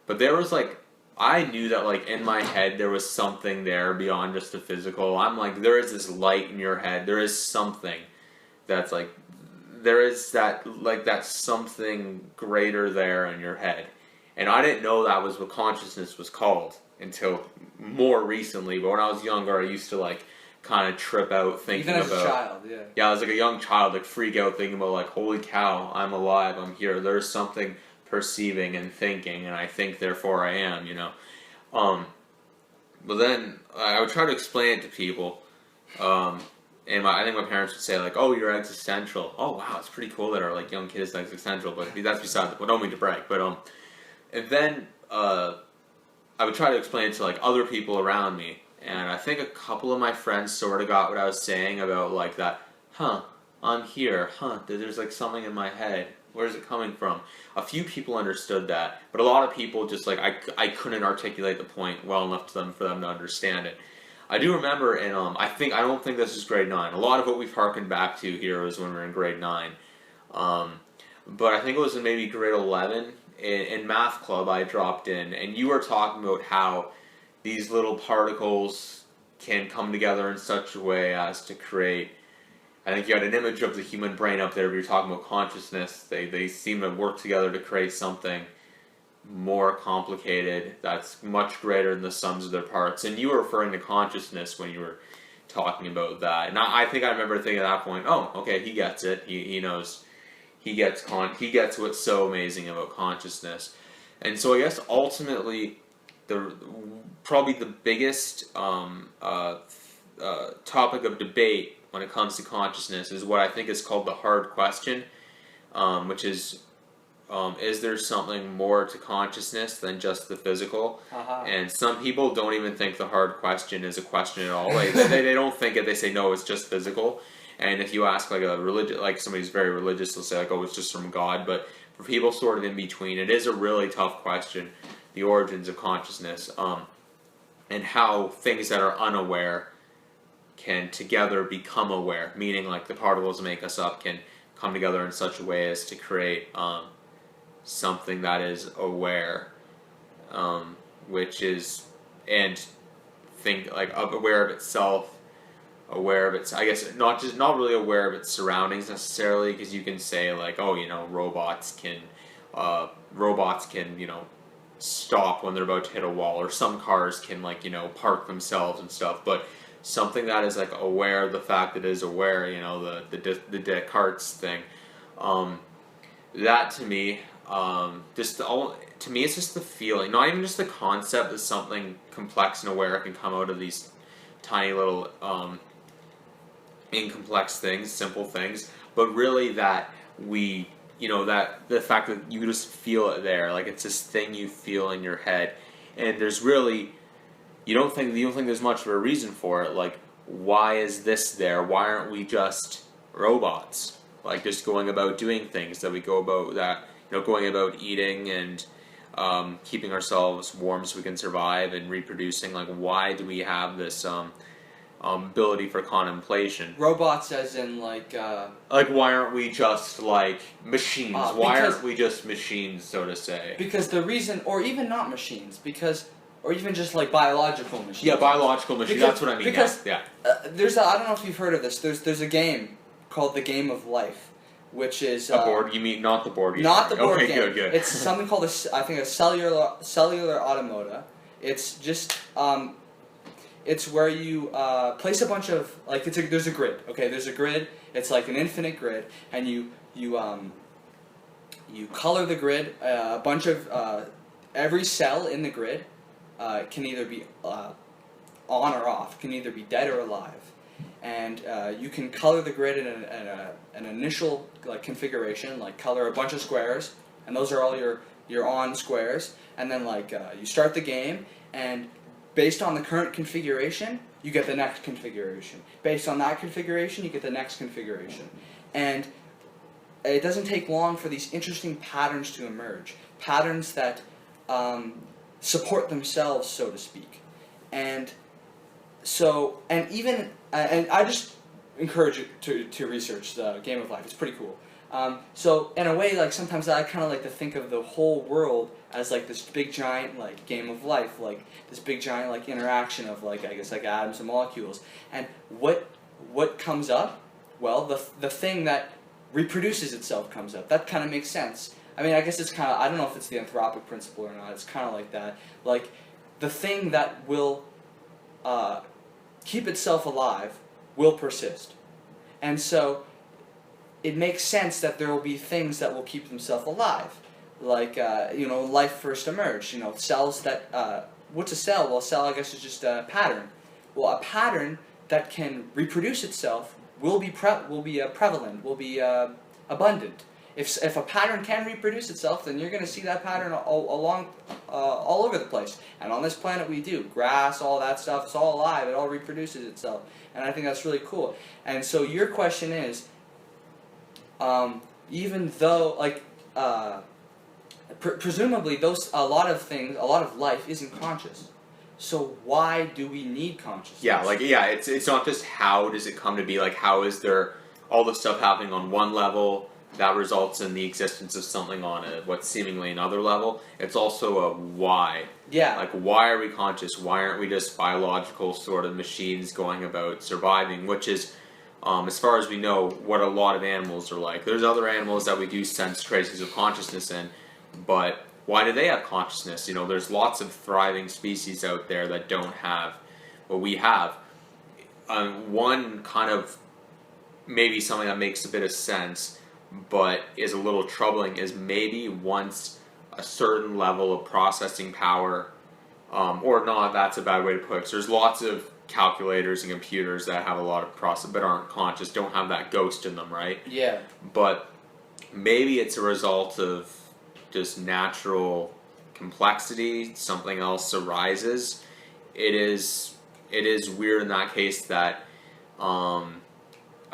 but there was like, I knew that like in my head there was something there beyond just the physical. I'm like, there is this light in your head. There is something that's like, there is that something greater there in your head. And I didn't know that was what consciousness was called until more recently. But when I was younger, I used to like kind of trip out thinking Even as about. a child, yeah. Yeah, I was like a young child, like freak out thinking about like, holy cow, I'm alive, I'm here. There's something perceiving and thinking, and I think therefore I am, you know. But then I would try to explain it to people, and I think my parents would say like, oh, you're existential. Oh wow, it's pretty cool that our like young kid is existential, but that's beside the point. Don't mean to brag, but and then I would try to explain it to like other people around me, and I think a couple of my friends sort of got what I was saying about like that, I'm here, there's like something in my head. Where's it coming from? A few people understood that, but a lot of people just like, I couldn't articulate the point well enough to them for them to understand it. I do remember, and I don't think this is grade 9. A lot of what we've harkened back to here was when we were in grade 9. But I think it was in maybe grade 11, in math club I dropped in, and you were talking about how these little particles can come together in such a way as to create, I think you had an image of the human brain up there, but you're talking about consciousness. They seem to work together to create something more complicated that's much greater than the sums of their parts. And you were referring to consciousness when you were talking about that. And I think I remember thinking at that point, oh, okay, he gets it. He knows. He gets what's so amazing about consciousness. And so I guess ultimately, probably the biggest topic of debate when it comes to consciousness is what I think is called the hard question, which is there something more to consciousness than just the physical? And some people don't even think the hard question is a question at all. Like they don't think it. They say no, it's just physical. And if you ask like somebody who's very religious, they'll say like, oh, it's just from God. But for people sort of in between, it is a really tough question. The origins of consciousness, and how things that are unaware can together become aware, meaning like the particles that make us up can come together in such a way as to create something that is aware, which is, and think like aware of itself, aware of its, I guess not really aware of its surroundings necessarily, because you can say like, oh, you know, robots can you know, stop when they're about to hit a wall, or some cars can like, you know, park themselves and stuff, but something that is like aware of the fact that it is aware, you know, the Descartes thing, that to me, to me it's just the feeling, not even just the concept that something complex and aware can come out of these tiny little incomplex things, simple things, but really that we, you know, that the fact that you just feel it there, like it's this thing you feel in your head, and there's really, you don't think there's much of a reason for it. Like, why is this there? Why aren't we just robots? Like, just going about doing things that we go about that, going about eating and keeping ourselves warm so we can survive and reproducing. Like, why do we have this ability for contemplation? Robots, as in Like, why aren't we just like machines? Why because- aren't we just machines, so to say? because the reason, or even not machines, or even just like biological machines. Yeah, biological machines. Because- That's what I mean. because- Yeah. I don't know if you've heard of this. There's a game called the Game of Life, which is A board? You mean not the board game? Not the board okay, game. Good. It's something called a cellular automata. It's just it's where you place a bunch of there's a grid. Okay, there's a grid. It's like an infinite grid, and you color the grid. A bunch of every cell in the grid can either be on or off. Can either be dead or alive. And you can color the grid in an initial configuration, like color a bunch of squares, and those are all your on squares. And then you start the game, and based on the current configuration, you get the next configuration. Based on that configuration, you get the next configuration. And it doesn't take long for these interesting patterns to emerge, patterns that support themselves, so to speak. And so, and I just encourage you to research the Game of Life. It's pretty cool. So in a way, sometimes I kind of like to think of the whole world as this big giant game of life, this big giant interaction of I guess atoms and molecules. And what comes up? Well, the thing that reproduces itself comes up. That kind of makes sense. I mean, I guess it's kind of, I don't know if it's the anthropic principle or not. It's kind of like that. The thing that will keep itself alive will persist. And so it makes sense that there will be things that will keep themselves alive. Life first emerged. Cells that, what's a cell? Well, a cell, I guess, is just a pattern. Well, a pattern that can reproduce itself will be prevalent, will be abundant. If a pattern can reproduce itself, then you're going to see that pattern all over the place. And on this planet we do. Grass, all that stuff, it's all alive. It all reproduces itself. And I think that's really cool. And so your question is, even though, presumably a lot of life isn't conscious. So why do we need consciousness? Yeah, it's not just how does it come to be, how is there all this stuff happening on one level that results in the existence of something on what's seemingly another level. It's also a why. Yeah. Why are we conscious? Why aren't we just biological sort of machines going about surviving, which is, as far as we know, what a lot of animals are like. There's other animals that we do sense traces of consciousness in, but why do they have consciousness? There's lots of thriving species out there that don't have what we have. One kind of, maybe something that makes a bit of sense, but is a little troubling, is maybe once a certain level of processing power, or not, that's a bad way to put it. So there's lots of calculators and computers that have a lot of process but aren't conscious, don't have that ghost in them, right? Yeah. But maybe it's a result of just natural complexity, something else arises. It is weird in that case that a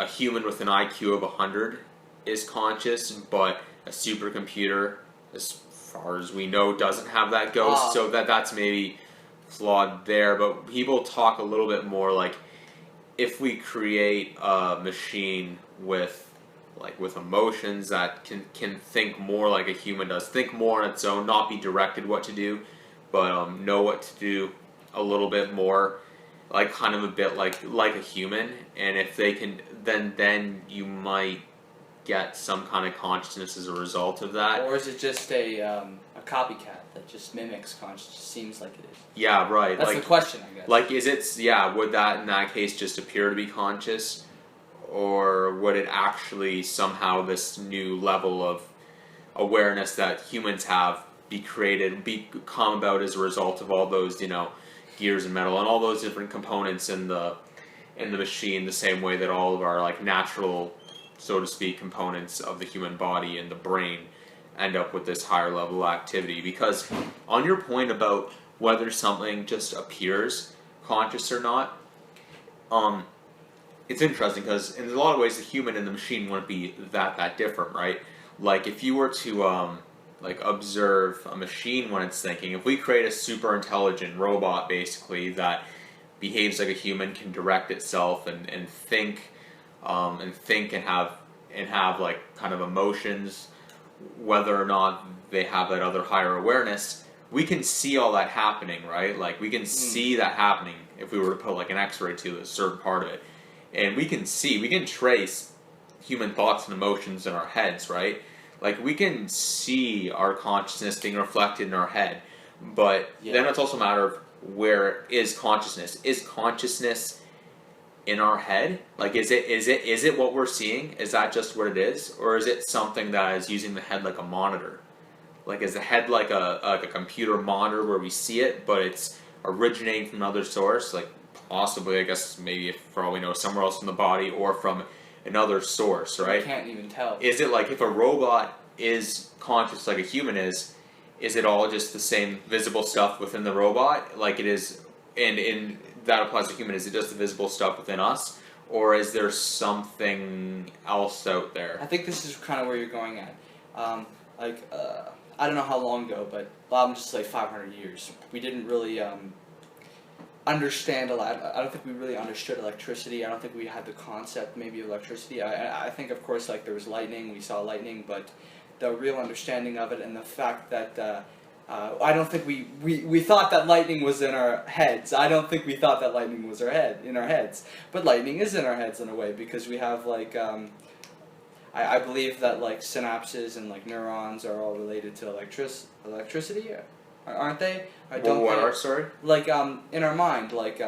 human with an IQ of 100 is conscious, but a supercomputer, as far as we know, doesn't have that ghost. So that's maybe flawed there. But people talk a little bit more if we create a machine with emotions that can think more like a human does, think more on its own, not be directed what to do, but know what to do a little bit more, kind of a bit like a human. And if they can, then you might get some kind of consciousness as a result of that. Or is it just a copycat that just mimics consciousness? Seems like it is. Yeah, right. That's the question, I guess. Is it? Would that in that case just appear to be conscious, or would it actually somehow this new level of awareness that humans have come about as a result of all those gears and metal and all those different components in the machine, the same way that all of our natural, so to speak, components of the human body and the brain end up with this higher level activity? Because on your point about whether something just appears conscious or not, it's interesting because in a lot of ways the human and the machine wouldn't be that different, right? like if you were to like observe a machine when it's thinking, if we create a super intelligent robot basically that behaves like a human, can direct itself and think and have like kind of emotions, whether or not they have that other higher awareness, we can see all that happening, right? Like we can see that happening if we were to put like an X-ray to a certain part of it, and we can trace human thoughts and emotions in our heads, right? Like we can see our consciousness being reflected in our head, but then it's also a matter of where is consciousness? Is consciousness in our head? Like is it what we're seeing? Is that just what it is, or is it something that is using the head like a monitor? Like is the head like a computer monitor where we see it, but it's originating from another source, like possibly, I guess, maybe if, for all we know, somewhere else in the body or from another source, right? You can't even tell. Is it like if a robot is conscious like a human is it all just the same visible stuff within the robot, like it is, and that applies to human? Is it just the visible stuff within us, or is there something else out there? I think this is kind of where you're going at. I don't know how long ago, but I'm just like 500 years. We didn't really understand a lot. I don't think we really understood electricity. I don't think we had the concept maybe of electricity. I think, of course, like there was lightning. We saw lightning, but the real understanding of it and the fact that I don't think we thought that lightning was in our heads. I don't think we thought that lightning was in our heads. But lightning is in our heads in a way, because we have like I believe that like synapses and like neurons are all related to electricity, aren't they? Sorry? Like in our mind, like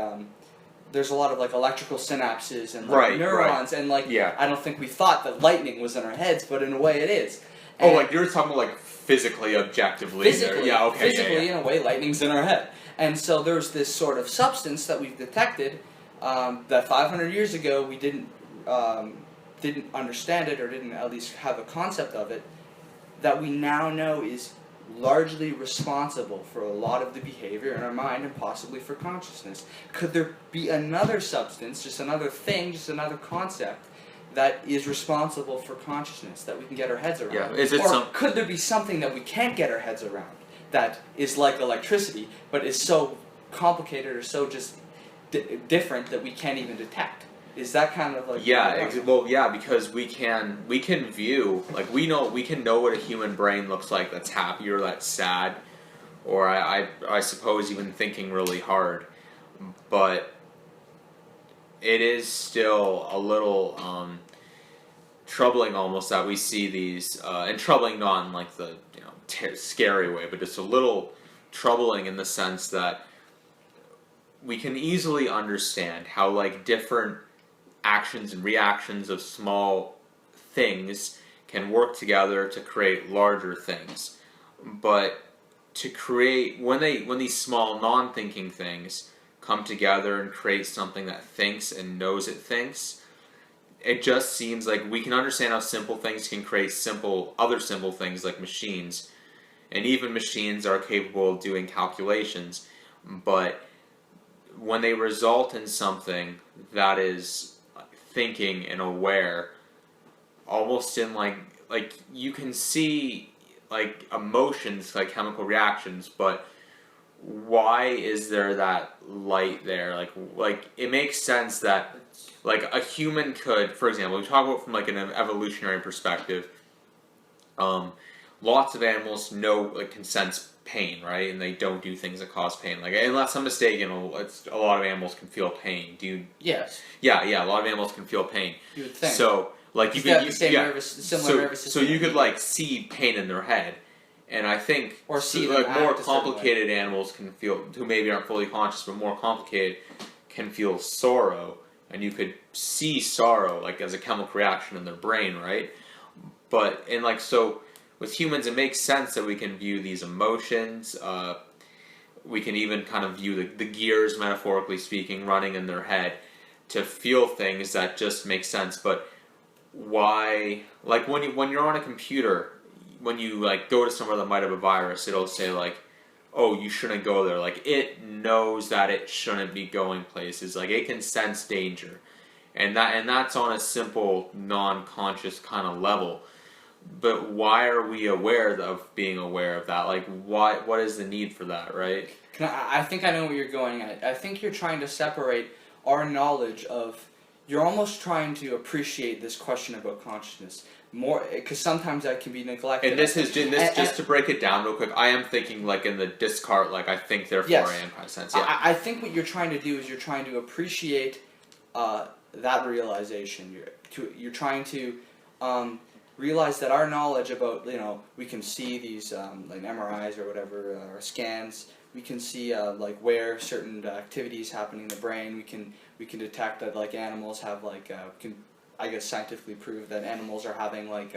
there's a lot of like electrical synapses and like neurons, and like I don't think we thought that lightning was in our heads, but in a way it is. And like you're talking about like physically, objectively. Physically, in a way, lightning's in our head. And so there's this sort of substance that we've detected that 500 years ago we didn't understand it, or didn't at least have a concept of it, that we now know is largely responsible for a lot of the behavior in our mind and possibly for consciousness. Could there be another substance, just another thing, just another concept that is responsible for consciousness that we can get our heads around? Or could there be something that we can't get our heads around that is like electricity, but is so complicated or so just different that we can't even detect? Is that kind of like because we can view, like we can know what a human brain looks like that's happy or that's sad, or I suppose even thinking really hard, but it is still a little troubling almost that we see these, and troubling not in like the scary way, but just a little troubling in the sense that we can easily understand how like different actions and reactions of small things can work together to create larger things. But to create, when these small non-thinking things come together and create something that thinks and knows it thinks, it just seems like we can understand how simple things can create other simple things like machines. And even machines are capable of doing calculations, but when they result in something that is thinking and aware, almost in like you can see like emotions, like chemical reactions, but why is there that light there? Like it makes sense that like a human could, for example, we talk about from like an evolutionary perspective, lots of animals can sense pain, right? And they don't do things that cause pain. Like, unless I'm mistaken, a lot of animals can feel pain. Do you? Yes. Yeah. A lot of animals can feel pain. You would think. So, like, similar nervous system. So you could like see pain in their head, and I think or see like more complicated animals can feel, who maybe aren't fully conscious, but more complicated, can feel sorrow, and you could see sorrow like as a chemical reaction in their brain, right? But so. With humans, it makes sense that we can view these emotions. We can even kind of view the gears, metaphorically speaking, running in their head to feel things that just make sense. But why? Like when you're on a computer, when you like go to somewhere that might have a virus, it'll say like, "Oh, you shouldn't go there." Like it knows that it shouldn't be going places. Like it can sense danger, and that's on a simple, non-conscious kind of level. but why are we aware of being aware of that? Like, why? What is the need for that, right? I think I know where you're going at. I think you're trying to separate our knowledge of. You're almost trying to appreciate this question about consciousness more, because sometimes that can be neglected. And this is just to break it down real quick. I am thinking like in the Descartes, like I think therefore yes. I am kind of sense. Yeah. I think what you're trying to do is you're trying to appreciate that realization. You're trying to realize that our knowledge about, we can see these like MRIs or whatever, or scans. We can see like where certain activities happening in the brain. We can detect that like animals have like can, I guess, scientifically prove that animals are having like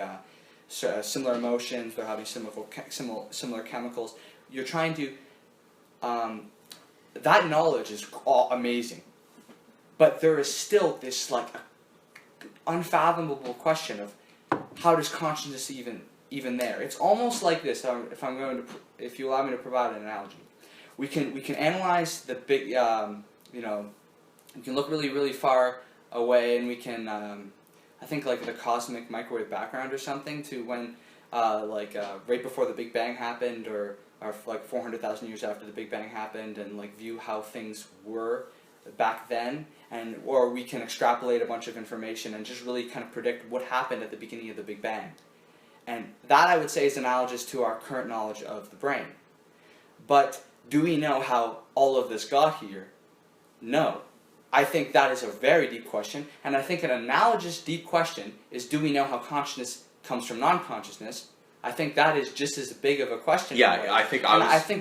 similar emotions. They're having similar chemicals. You're trying to that knowledge is all amazing, but there is still this like unfathomable question of how does consciousness even there? It's almost like this. If you allow me to provide an analogy, we can analyze the big. We can look really far away, and we can I think like the cosmic microwave background or something to when right before the Big Bang happened, or like 400,000 years after the Big Bang happened, and like view how things were back then, or we can extrapolate a bunch of information and just really kind of predict what happened at the beginning of the Big Bang. And that, I would say, is analogous to our current knowledge of the brain. But do we know how all of this got here? No. I think that is a very deep question, and I think an analogous deep question is, do we know how consciousness comes from non-consciousness? I think that is just as big of a question. Yeah, I think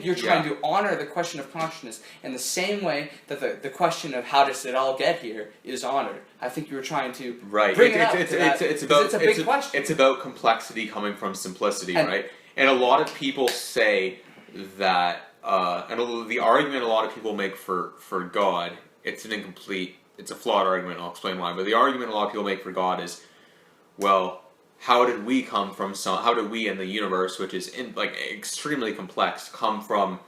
you're trying to honor the question of consciousness in the same way that the question of how does it all get here is honored. I think you were trying to bring it up to that, it's a big question. It's about complexity coming from simplicity, right? And a lot of people say that, and the argument a lot of people make for God, it's a flawed argument, I'll explain why, but the argument a lot of people make for God is, well, how did we in the universe, which is extremely complex, come from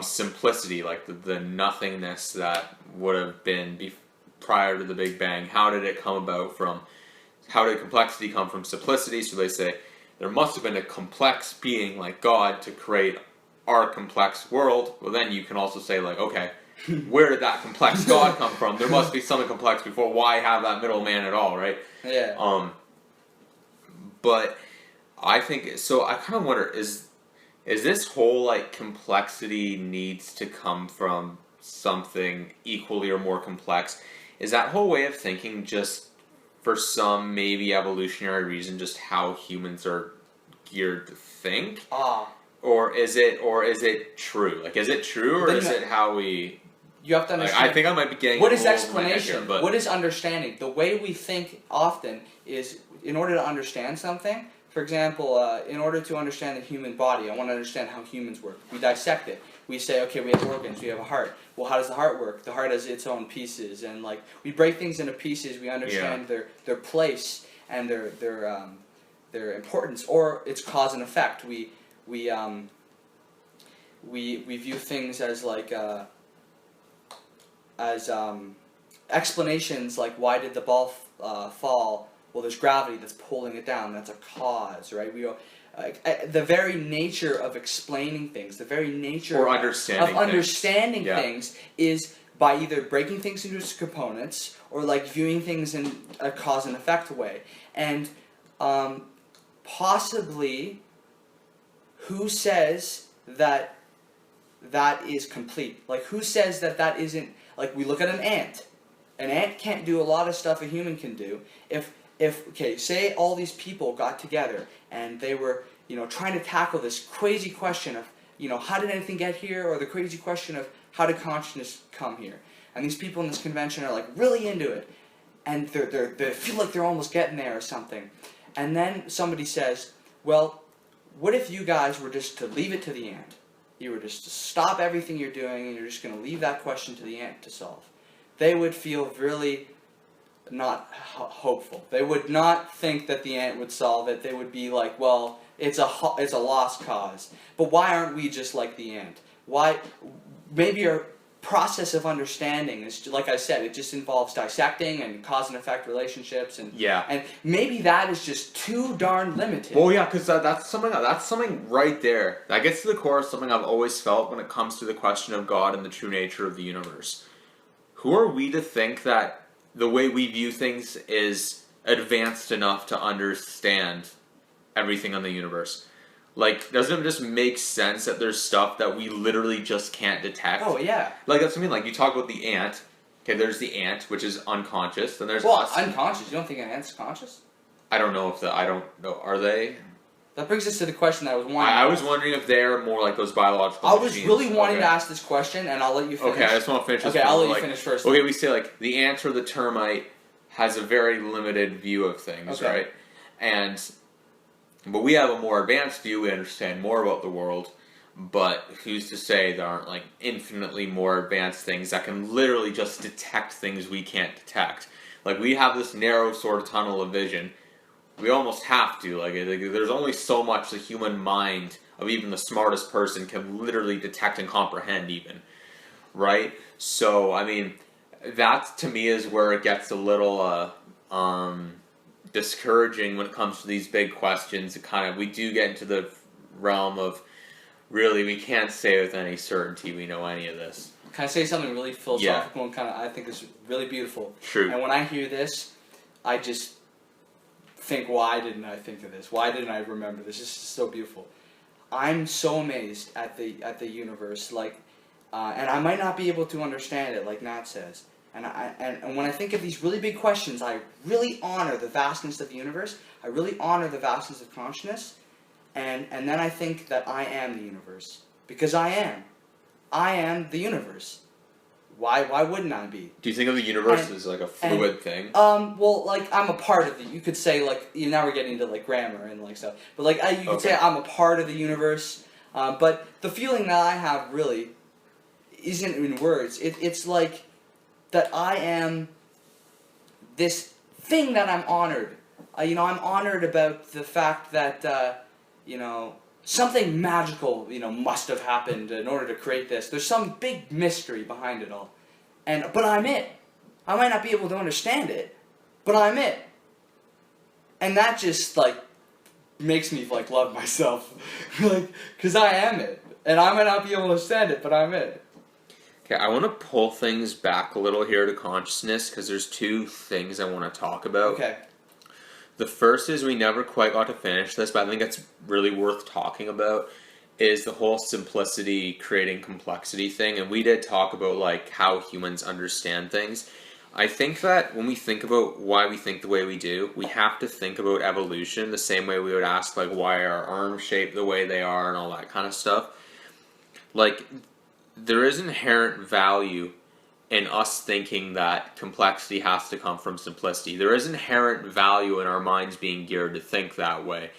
simplicity, like the nothingness that would have been prior to the Big Bang? How did complexity come from simplicity? So they say there must have been a complex being like God to create our complex world. Well, then you can also say, like, okay, where did that complex God come from? There must be something complex before. Why have that middleman at all, right? Yeah. But I think so. I kind of wonder, is this whole like complexity needs to come from something equally or more complex? Is that whole way of thinking just for some maybe evolutionary reason just how humans are geared to think? Or is it true? Like, is it true, or is it how we? You have to understand. I think I might be getting. What is explanation? Here, but what is understanding? The way we think often is, in order to understand something. For example, in order to understand the human body, I want to understand how humans work. We dissect it. We say, okay, we have organs, we have a heart. Well, how does the heart work? The heart has its own pieces, and like we break things into pieces. We understand their place and their importance, or its cause and effect. We view things as like explanations, like why did the ball fall? Well, there's gravity that's pulling it down. That's a cause, right? We go, the very nature of explaining things, the very nature of understanding things is by either breaking things into its components or like viewing things in a cause and effect way. And possibly, who says that is complete? Like, who says that isn't, like, we look at an ant. An ant can't do a lot of stuff a human can do. Okay, say all these people got together and they were, trying to tackle this crazy question of, how did anything get here? Or the crazy question of how did consciousness come here? And these people in this convention are like really into it. And they feel like they're almost getting there or something. And then somebody says, well, what if you guys were just to leave it to the ant? You were just to stop everything you're doing and you're just going to leave that question to the ant to solve. They would feel really not hopeful. They would not think that the ant would solve it. They would be like, well, it's a lost cause. But why aren't we just like the ant? Why? Maybe process of understanding is, like I said, it just involves dissecting and cause and effect relationships, and maybe that is just too darn limited. Well, yeah, because that's something right there that gets to the core of something I've always felt when it comes to the question of God and the true nature of the universe. Who are we to think that the way we view things is advanced enough to understand everything in the universe? Like, doesn't it just make sense that there's stuff that we literally just can't detect? Oh, yeah. Like, that's what I mean. Like, you talk about the ant. Okay, there's the ant, which is unconscious. Then there's us. Unconscious? You don't think an ant's conscious? I don't know. Are they? That brings us to the question that I was wondering. I was wondering if they're more like those biological machines. machines. I was really wanting to ask this question, and I'll let you finish. Okay, I just want to finish this. Okay, I'll let you finish first. Okay, we say, like, the ant or the termite has a very limited view of things, right? But we have a more advanced view, we understand more about the world, but who's to say there aren't, like, infinitely more advanced things that can literally just detect things we can't detect? Like, we have this narrow sort of tunnel of vision. We almost have to. Like, there's only so much the human mind of even the smartest person can literally detect and comprehend even, right? So, I mean, that, to me, is where it gets a little, discouraging when it comes to these big questions. We do get into the realm of, really, we can't say with any certainty we know any of this. Can I say something really philosophical and I think is really beautiful? True. And when I hear this, I just think, why didn't I think of this? Why didn't I remember this? This is so beautiful. I'm so amazed at the universe, like, and I might not be able to understand it, like Nat says. And when I think of these really big questions, I really honor the vastness of the universe. I really honor the vastness of consciousness. And then I think that I am the universe. Because I am. I am the universe. Why wouldn't I be? Do you think of the universe as like a fluid thing? Well, like, I'm a part of it. You could say, like, now we're getting into, like, grammar and, like, stuff. But, like, you could say I'm a part of the universe. But the feeling that I have, really, isn't in words. It's like that I am this thing that I'm honored. I'm honored about the fact that, something magical, must have happened in order to create this. There's some big mystery behind it all. But I'm it. I might not be able to understand it, but I'm it. And that just, like, makes me, like, love myself. Like, because I am it. And I might not be able to understand it, but I'm it. Okay, I want to pull things back a little here to consciousness, because there's two things I want to talk about. Okay. The first is, we never quite got to finish this, but I think it's really worth talking about, is the whole simplicity creating complexity thing. And we did talk about, like, how humans understand things. I think that when we think about why we think the way we do, we have to think about evolution the same way we would ask, like, why are our arms shaped the way they are and all that kind of stuff. Like, there is inherent value in us thinking that complexity has to come from simplicity. There is inherent value in our minds being geared to think that way,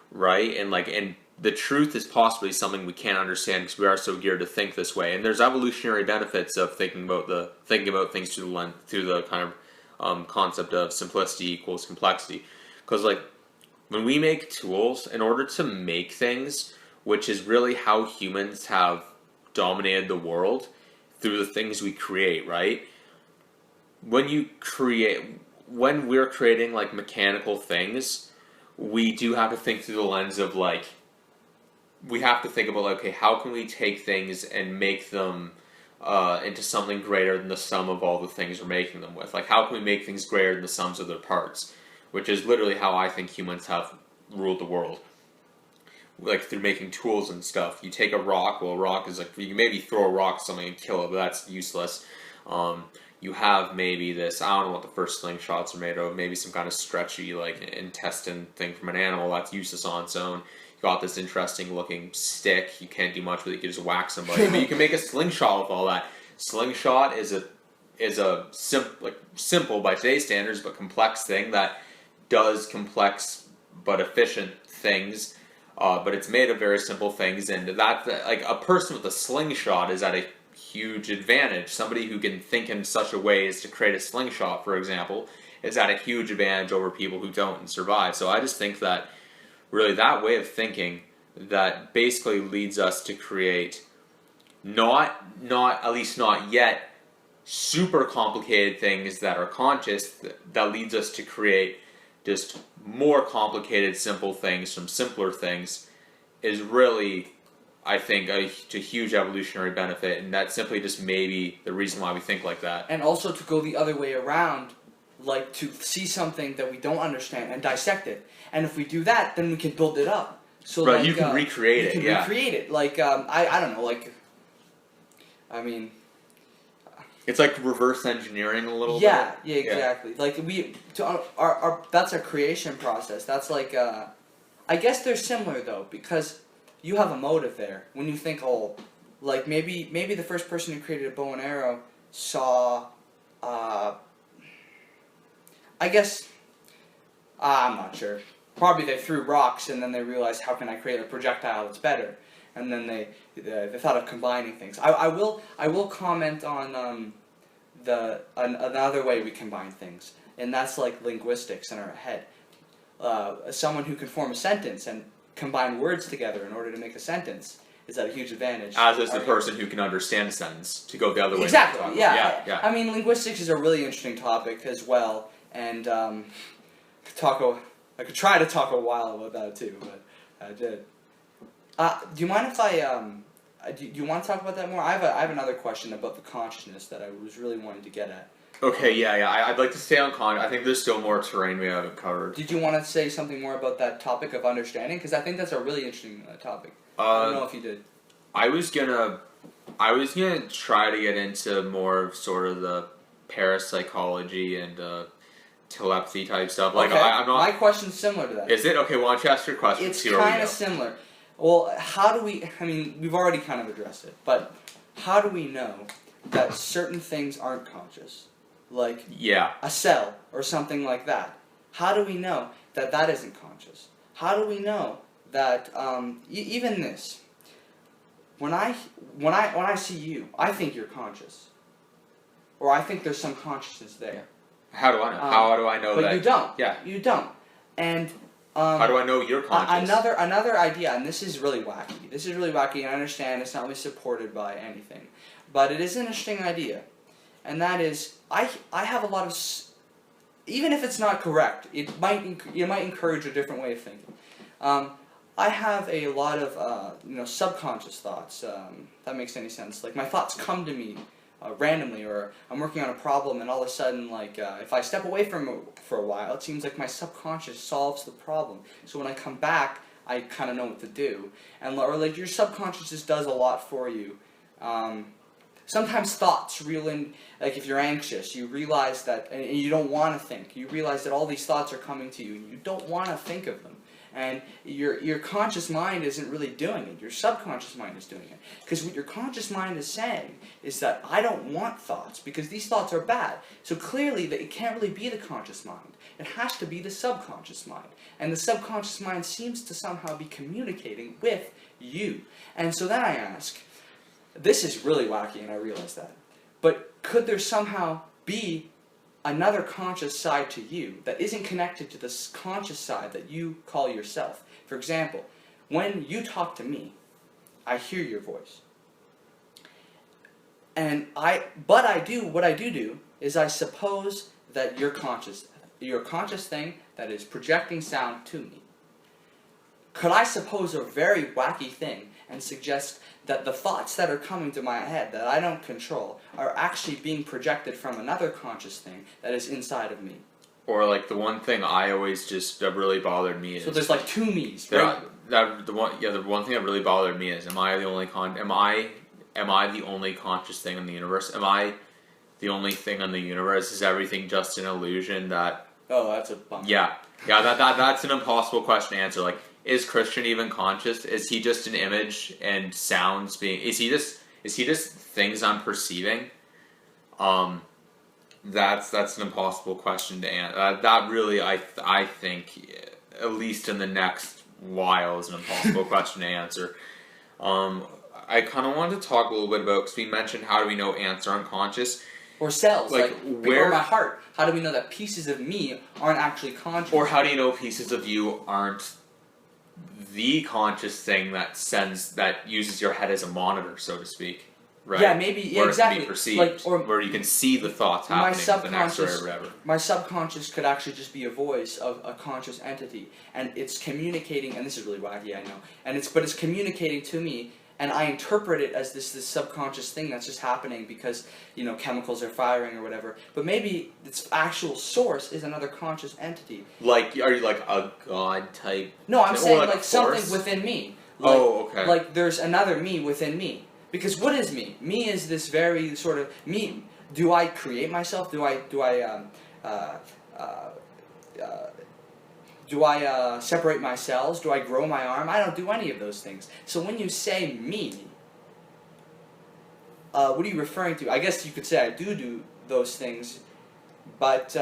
right? And the truth is possibly something we can't understand because we are so geared to think this way. And there's evolutionary benefits of thinking about things through the kind of concept of simplicity equals complexity. Because, like, when we make tools, in order to make things, which is really how humans have dominated the world through the things we create, right? When we're creating, like, mechanical things, we do have to think through the lens of, like, we have to think about, like, okay, how can we take things and make them into something greater than the sum of all the things we're making them with? Like, how can we make things greater than the sums of their parts? Which is literally how I think humans have ruled the world. Like, through making tools and stuff. You take a rock, well, a rock is like, you can maybe throw a rock at something and kill it, but that's useless. You have maybe this, I don't know what the first slingshots are made of, maybe some kind of stretchy, like, intestine thing from an animal that's useless on its own. You got this interesting looking stick, you can't do much with it, you can just whack somebody. But you can make a slingshot with all that. Slingshot is a simple by today's standards, but complex thing that does complex but efficient things. But it's made of very simple things, and that, like, a person with a slingshot is at a huge advantage. Somebody who can think in such a way as to create a slingshot, for example, is at a huge advantage over people who don't and survive. So I just think that, really, that way of thinking, that basically leads us to create not at least not yet, super complicated things that are conscious that leads us to create just more complicated simple things from simpler things is really, I think, a huge evolutionary benefit, and that's simply just maybe the reason why we think like that. And also to go the other way around, like to see something that we don't understand and dissect it. And if we do that, then we can build it up. So right, like, you can recreate it. You can recreate it. Like I don't know. Like, I mean, it's like reverse engineering a little bit. Yeah, exactly. Yeah. Like our that's a creation process. That's like I guess they're similar though, because you have a motive there. When you think, oh, like maybe the first person who created a bow and arrow saw, I guess, I'm not sure. Probably they threw rocks and then they realized, how can I create a projectile that's better? And then they thought of combining things. I will comment on another way we combine things, and that's like linguistics in our head. Someone who can form a sentence and combine words together in order to make a sentence is at a huge advantage. As is the person who can understand a sentence, to go the other way. Exactly, yeah. I mean, linguistics is a really interesting topic as well, and I could try to talk a while about that too, but I did. Do you mind if do you want to talk about that more? I have another question about the consciousness that I was really wanting to get at. Okay, I'd like to stay on I think there's still more terrain we haven't covered. Did you want to say something more about that topic of understanding? Because I think that's a really interesting topic. I don't know if you did. I was gonna try to get into more of sort of the parapsychology and telepathy type stuff. Like, okay. I'm not. My question's similar to that. Is it? Okay, why don't you ask your question? It's kind of similar. Well, how do we? I mean, we've already kind of addressed it, but how do we know that certain things aren't conscious? Like a cell or something like that. How do we know that that isn't conscious? How do we know that even this? When I see you, I think you're conscious, or I think there's some consciousness there. How do I know? How do I know that? But you don't. Yeah. You don't. And how do I know you're conscious? Another idea, and this is really wacky. This is really wacky, and I understand it's not really supported by anything, but it is an interesting idea, and that is I have a lot of, even if it's not correct, it might encourage a different way of thinking. I have a lot of subconscious thoughts. That makes any sense. Like my thoughts come to me randomly, or I'm working on a problem, and all of a sudden, like if I step away from it for a while, it seems like my subconscious solves the problem. So when I come back, I kind of know what to do, and or like your subconscious just does a lot for you. Sometimes thoughts reel in, like if you're anxious, you realize that, and you don't want to think. You realize that all these thoughts are coming to you, and you don't want to think of them. And your conscious mind isn't really doing it. Your subconscious mind is doing it. Because what your conscious mind is saying is that I don't want thoughts because these thoughts are bad. So clearly that it can't really be the conscious mind. It has to be the subconscious mind. And the subconscious mind seems to somehow be communicating with you. And so then I ask, this is really wacky and I realize that, but could there somehow be another conscious side to you that isn't connected to this conscious side that you call yourself? For example, when you talk to me, I hear your voice. And what I do is I suppose that you're a conscious thing that is projecting sound to me. Could I suppose a very wacky thing and suggest that the thoughts that are coming to my head that I don't control are actually being projected from another conscious thing that is inside of me? Or like the one thing I always that really bothered me is, so there's like two me's, right? The one thing that really bothered me is, am I the only conscious thing in the universe? Am I the only thing in the universe? Is everything just an illusion that? Oh, that's a bummer. Yeah. That's an impossible question to answer. Like, is Christian even conscious? Is he just an image and sounds being? Is he just things I'm perceiving? That's an impossible question to answer. That really, I think, at least in the next while, is an impossible question to answer. I kind of wanted to talk a little bit about, because we mentioned how do we know ants are unconscious. Or cells, like where my heart. How do we know that pieces of me aren't actually conscious? Or how do you know pieces of you aren't the conscious thing that uses your head as a monitor, so to speak? right? Yeah, maybe, yeah, where exactly. It can be perceived, Like, or where you can see the thoughts my happening with an X-ray or whatever. my subconscious could actually just be a voice of a conscious entity, and it's communicating. And this is really wacky, I know. And it's communicating to me, and I interpret it as this subconscious thing that's just happening because chemicals are firing or whatever. But maybe its actual source is another conscious entity. Like, are you like a god type? No, I'm saying like something within me. Like, okay. Like there's another me within me. Because what is me? Me is this very sort of me. Do I create myself? Do I separate my cells? Do I grow my arm? I don't do any of those things. So when you say me, what are you referring to? I guess you could say I do those things, but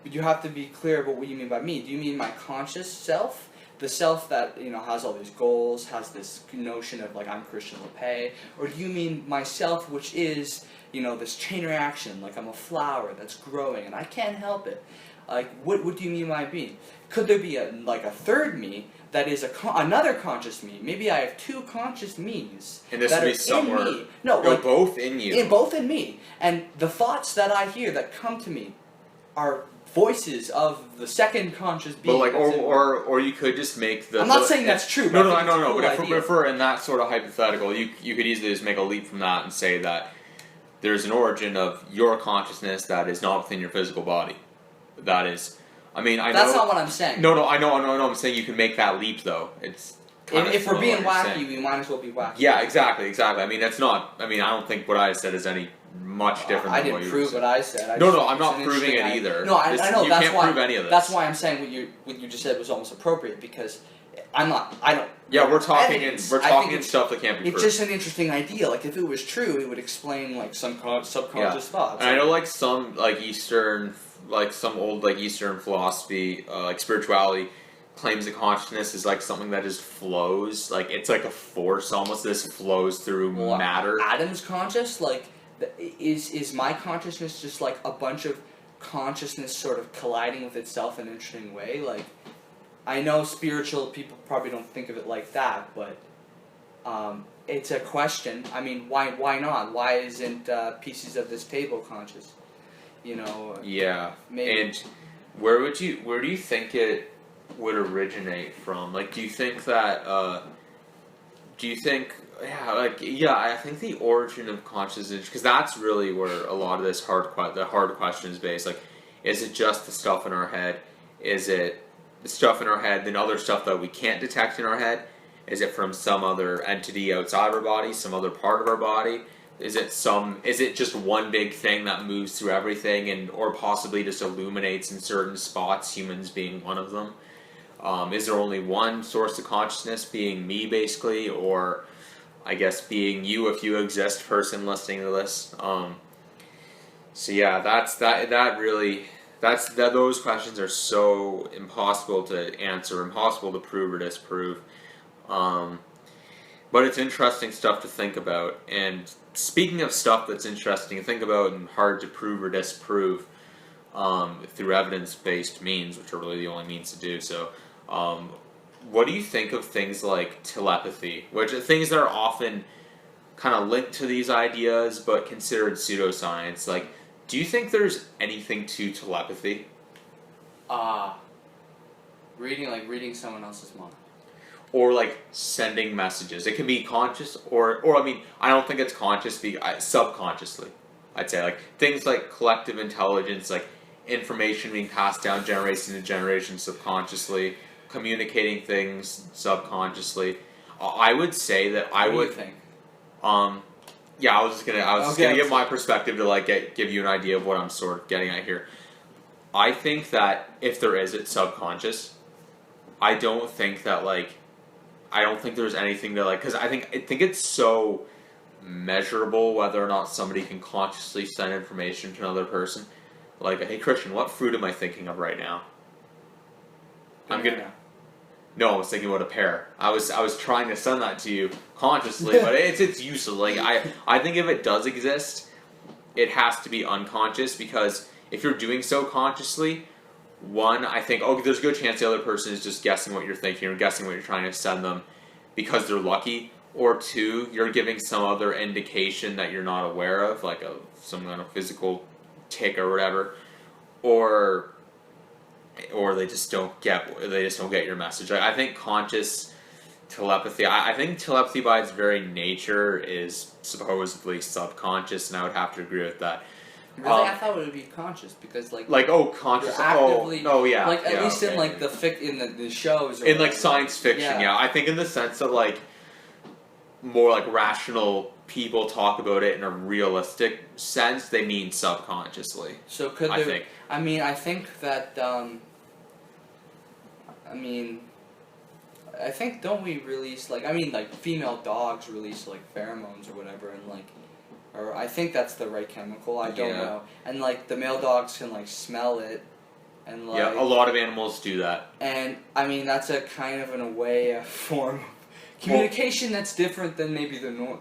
you have to be clear about what you mean by me. Do you mean my conscious self? The self that has all these goals, has this notion of like I'm Christian Lippai, or do you mean myself, which is this chain reaction, like I'm a flower that's growing and I can't help it? Like what do you mean by me? Could there be a third me that is another conscious me? Maybe I have two conscious me's and this that would are be somewhere. in me. No, like both in you. Both in me, and the thoughts that I hear that come to me are voices of the second conscious being. But like, or you could just make the. I'm not saying that's true. No. Cool, but if we're in that sort of hypothetical, you could easily just make a leap from that and say that there's an origin of your consciousness that is not within your physical body. That is, I mean, I know. That's not what I'm saying. No, I know. I'm saying you can make that leap though. It's. If we're being wacky, we might as well be wacky. Yeah, exactly. I mean, that's not. I mean, I don't think what I said is any much different. I than didn't what you prove said. what I said. No, I'm not proving it either. No, I know. You That's can't why. prove any of this. That's why I'm saying what you just said was almost appropriate because I don't. Yeah, we're talking evidence. in stuff that can't be It's proved. just an interesting idea. Like if it was true, it would explain like some subconscious thoughts. And I know like some like some old Eastern philosophy, like spirituality, claims that consciousness is like something that just flows. Like it's like a force almost. This flows through matter. Adam's conscious, like is my consciousness just like a bunch of consciousness sort of colliding with itself in an interesting way? Like I know spiritual people probably don't think of it like that, but it's a question. I mean, why not? Why isn't pieces of this table conscious? Yeah. Maybe. And where do you think it would originate from? Like, do you think that? I think the origin of consciousness, because that's really where a lot of this hard question is based. Like, is it just the stuff in our head? Is it the stuff in our head, then other stuff that we can't detect in our head? Is it from some other entity outside of our body, some other part of our body? Is it just one big thing that moves through everything or possibly just illuminates in certain spots, humans being one of them? Is there only one source of consciousness, being me basically, or I guess being you if you exist, person listening to this? So yeah, those questions are so impossible to answer, impossible to prove or disprove. But it's interesting stuff to think about. And speaking of stuff that's interesting to think about and hard to prove or disprove through evidence-based means, which are really the only means to do so, what do you think of things like telepathy, which are things that are often kind of linked to these ideas but considered pseudoscience? Like, do you think there's anything to telepathy? Reading someone else's mind. Or like sending messages. It can be conscious or I mean, I don't think it's conscious, subconsciously. I'd say like things like collective intelligence, like information being passed down generation to generation subconsciously, communicating things subconsciously. I would say that I would. What do you think? Yeah, I was just gonna give my perspective to like give you an idea of what I'm sort of getting at here. I think that if there is, it's subconscious. I don't think there's anything to like, because I think it's so measurable whether or not somebody can consciously send information to another person. Like, hey Christian, what fruit am I thinking of right now? No, I was thinking about a pear. I was trying to send that to you consciously, but it's useless. Like I think if it does exist, it has to be unconscious, because if you're doing so consciously, one, I think, there's a good chance the other person is just guessing what you're thinking or guessing what you're trying to send them because they're lucky, or two, you're giving some other indication that you're not aware of, like some kind of physical tick or whatever, or they just don't get your message. Like, I think conscious telepathy. I think telepathy by its very nature is supposedly subconscious, and I would have to agree with that. Really, I thought it would be conscious because conscious. Actively, Yeah. Like at least okay. in like the shows. Or in like science fiction, yeah. I think in the sense of like more like rational people talk about it in a realistic sense, they mean subconsciously. So could I there? think. I mean, I think that. I think don't we release like female dogs release like pheromones or whatever and like. Or I think that's the right chemical. I don't know. And like the male dogs can like smell it, and like a lot of animals do that. And I mean that's a kind of in a way a form of communication that's different than maybe the norm.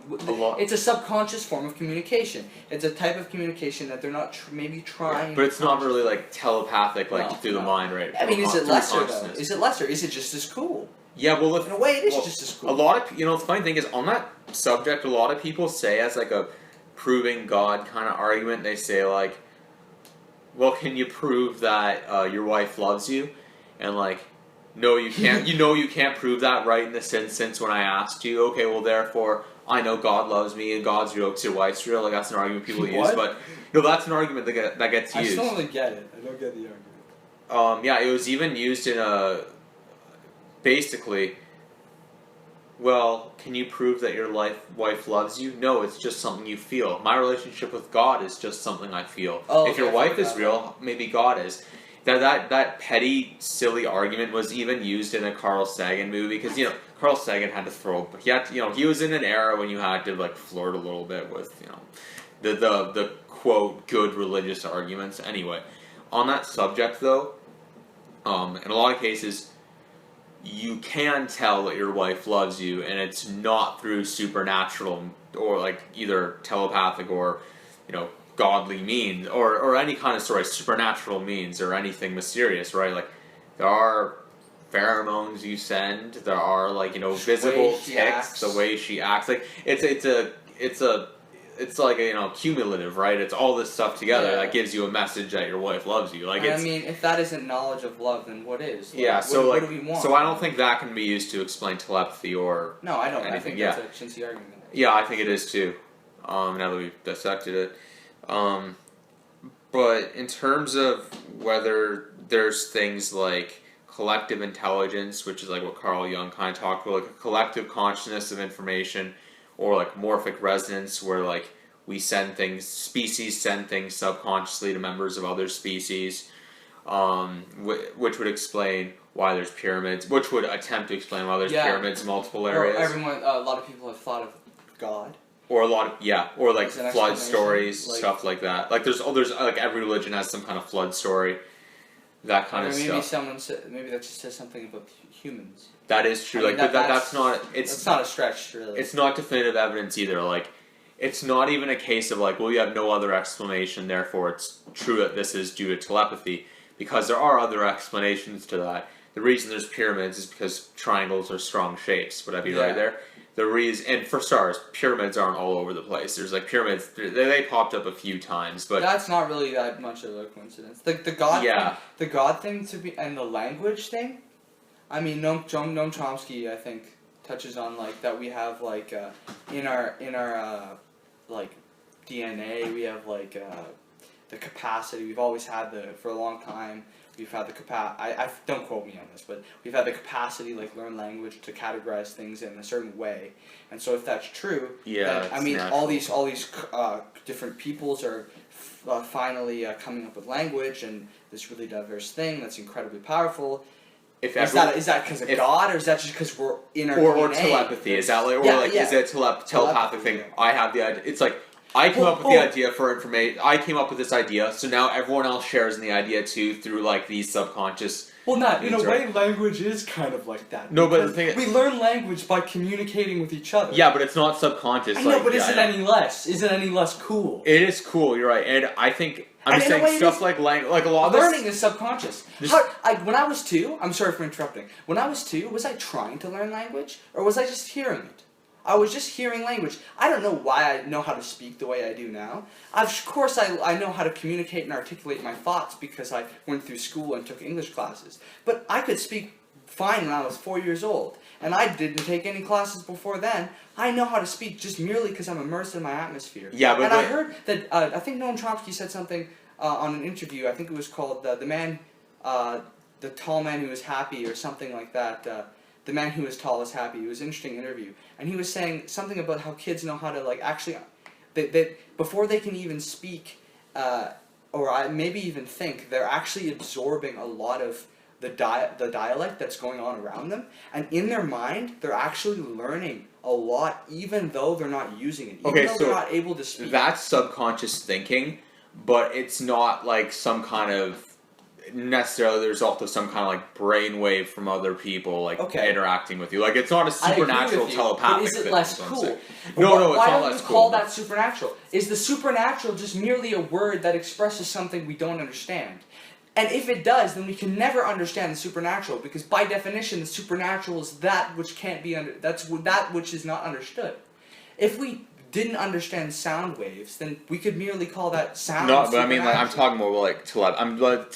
It's a subconscious form of communication. It's a type of communication that they're not maybe trying. Yeah, but it's not really like telepathic, like through the mind, right? I mean, is it lesser though? Is it lesser? Is it just as cool? Yeah, well, in a way, it is just as cool. A lot of the funny thing is on that subject, a lot of people say as like a proving God kind of argument, they say like, well, can you prove that your wife loves you? And like, no, you can't. You can't prove that, right? In this instance, when I asked you, okay, well, therefore, I know God loves me and God's real because your wife's real. Like that's an argument people use, but no, that's an argument that gets used. I still don't really get it. I don't get the argument. Yeah, it was even used in basically. Well, can you prove that your wife loves you? No, it's just something you feel. My relationship with God is just something I feel. If your wife is real, maybe God is. That petty, silly argument was even used in a Carl Sagan movie because Carl Sagan had to throw. He was in an era when you had to like flirt a little bit with the quote good religious arguments. Anyway, on that subject though, in a lot of cases. You can tell that your wife loves you, and it's not through supernatural or like either telepathic or godly means or any kind of supernatural means or anything mysterious, right? Like there are pheromones you send, there are like visible ticks, the way she acts, like it's like cumulative, right? It's all this stuff together that gives you a message that your wife loves you. Like I mean, if that isn't knowledge of love, then what is? Like, what do we want? So I don't think that can be used to explain telepathy or no, I don't. Anything. I think that's a chintzy argument. Yeah, I think it is too. Now that we've dissected it, but in terms of whether there's things like collective intelligence, which is like what Carl Jung kind of talked about, like a collective consciousness of information. Or like morphic resonance, where like species send things subconsciously to members of other species, which would explain why there's pyramids, which would attempt to explain why there's pyramids in multiple areas. A lot of people have thought of God. Or a lot of or like flood stories, stuff like that. Like there's like every religion has some kind of flood story, that kind of stuff. Maybe that just says something about humans. That is true. But that's not. It's not a stretch, really. It's not definitive evidence either. Like, it's not even a case of like, well, you have no other explanation, therefore it's true that this is due to telepathy, because there are other explanations to that. The reason there's pyramids is because triangles are strong shapes. Would I be right there? The reason, and for stars, pyramids aren't all over the place. There's like pyramids. They popped up a few times, but that's not really that much of a coincidence. The God thing to be and the language thing. I mean, Noam Chomsky, I think, touches on like that we have like in our like DNA we have like the capacity. We've always had for a long time. We've had the capacity. I don't quote me on this, but we've had the capacity like learn language to categorize things in a certain way. And so if that's true, I mean natural. all these different peoples are finally coming up with language and this really diverse thing that's incredibly powerful. Is that because of God, or is that just because we're in our or telepathy? Is that like is it a telepathic thing? I have the idea. It's like I came up with the idea for information. I came up with this idea, so now everyone else shares in the idea too through like these subconscious. Well, not in a way. Language is kind of like that. No, but the thing we learn language by communicating with each other. Yeah, but it's not subconscious. I know, but is it any less? Is it any less cool? It is cool. You're right, and I think. I'm just saying stuff like a lot of learning is subconscious. When I was 2, I'm sorry for interrupting. When I was 2, was I trying to learn language, or was I just hearing it? I was just hearing language. I don't know why I know how to speak the way I do now. Of course, I know how to communicate and articulate my thoughts because I went through school and took English classes. But I could speak fine when I was 4 years old, and I didn't take any classes before then. I know how to speak just merely because I'm immersed in my atmosphere. Yeah, but I heard that, I think Noam Chomsky said something on an interview, I think it was called The Tall Man Who Was Happy or something like that. The Man Who Was Tall is Happy. It was an interesting interview. And he was saying something about how kids know how to, like, actually, that before they can even speak, or maybe even think, they're actually absorbing a lot of the dialect that's going on around them. And in their mind, they're actually learning a lot, even though they're not using it. Even though they're not able to speak. That's subconscious thinking, but it's not like some kind of necessarily. There's also some kind of like brainwave from other people like interacting with you. Like it's not a supernatural telepathic thing. Is it thing, less cool? No, it's not less cool. Why don't you call that supernatural? Is the supernatural just merely a word that expresses something we don't understand? And if it does, then we can never understand the supernatural, because by definition, the supernatural is that which can't be that which is not understood. If we didn't understand sound waves, then we could merely call that sound. No, but I mean, like, I'm talking more like to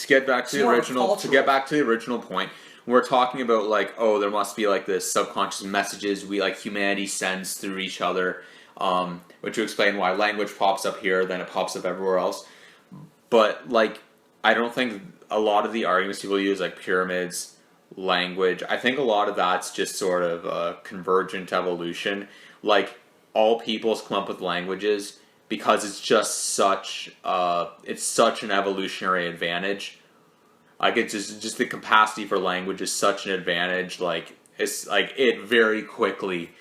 get back to the original. To get back to the original point, we're talking about like, oh, there must be like this subconscious messages we like humanity sends through each other, which would explain why language pops up here, then it pops up everywhere else. But like, I don't think a lot of the arguments people use, like pyramids, language, I think a lot of that's just sort of a convergent evolution. Like, all peoples come up with languages because it's just such an evolutionary advantage. Like, it's just the capacity for language is such an advantage. Like, it's like it very quickly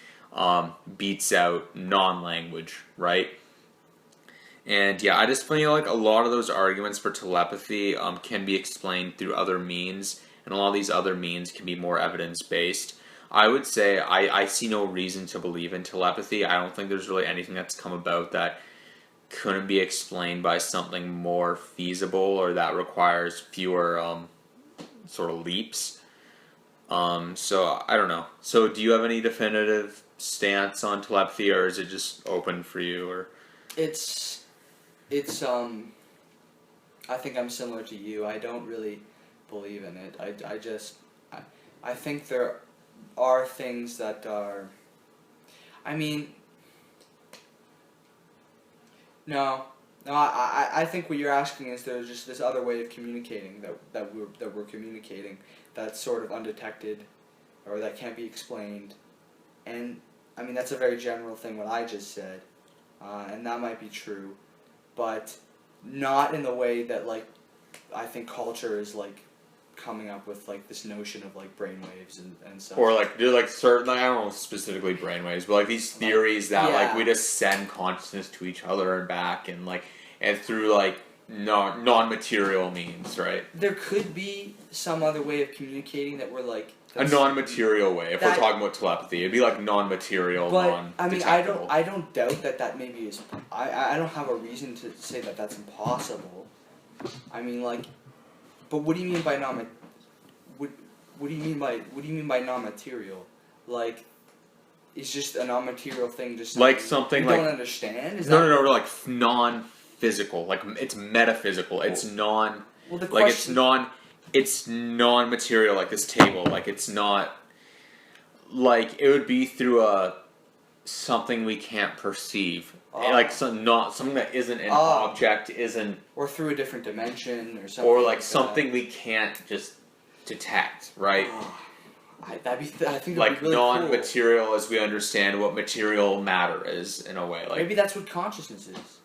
beats out non-language, right? And yeah, I just feel like a lot of those arguments for telepathy can be explained through other means, and a lot of these other means can be more evidence-based. I would say I see no reason to believe in telepathy. I don't think there's really anything that's come about that couldn't be explained by something more feasible or that requires fewer sort of leaps. So I don't know. So do you have any definitive stance on telepathy, or is it just open for you? Or It's I think I'm similar to you. I don't really believe in it. I think there are things that are, I mean, I think what you're asking is there's just this other way of communicating that we're communicating that's sort of undetected, or that can't be explained, and I mean that's a very general thing what I just said, and that might be true, but not in the way that like I think culture is like coming up with like this notion of like brainwaves and stuff. Or like do like certain, like, I don't know specifically brainwaves, but like these theories that like we just send consciousness to each other and back, and like and through like non-material means, right? There could be some other way of communicating that we're like a non-material way. If we're talking about telepathy, it'd be like non-material, non-detectable. I don't doubt that maybe is. I don't have a reason to say that that's impossible. I mean, like, but what do you mean by what do you mean by non-material? Like, is just a non-material thing just like something you like don't understand? Is no, like non-physical, like it's metaphysical. It's non. Well, the like question, it's non-material, like this table. Like it's not. Like it would be through something we can't perceive. Like something that isn't an object, isn't, or through a different dimension or something, or like something we can't just detect, right? I think like really non-material cool. As we understand what material matter is, in a way. Like maybe that's what consciousness is.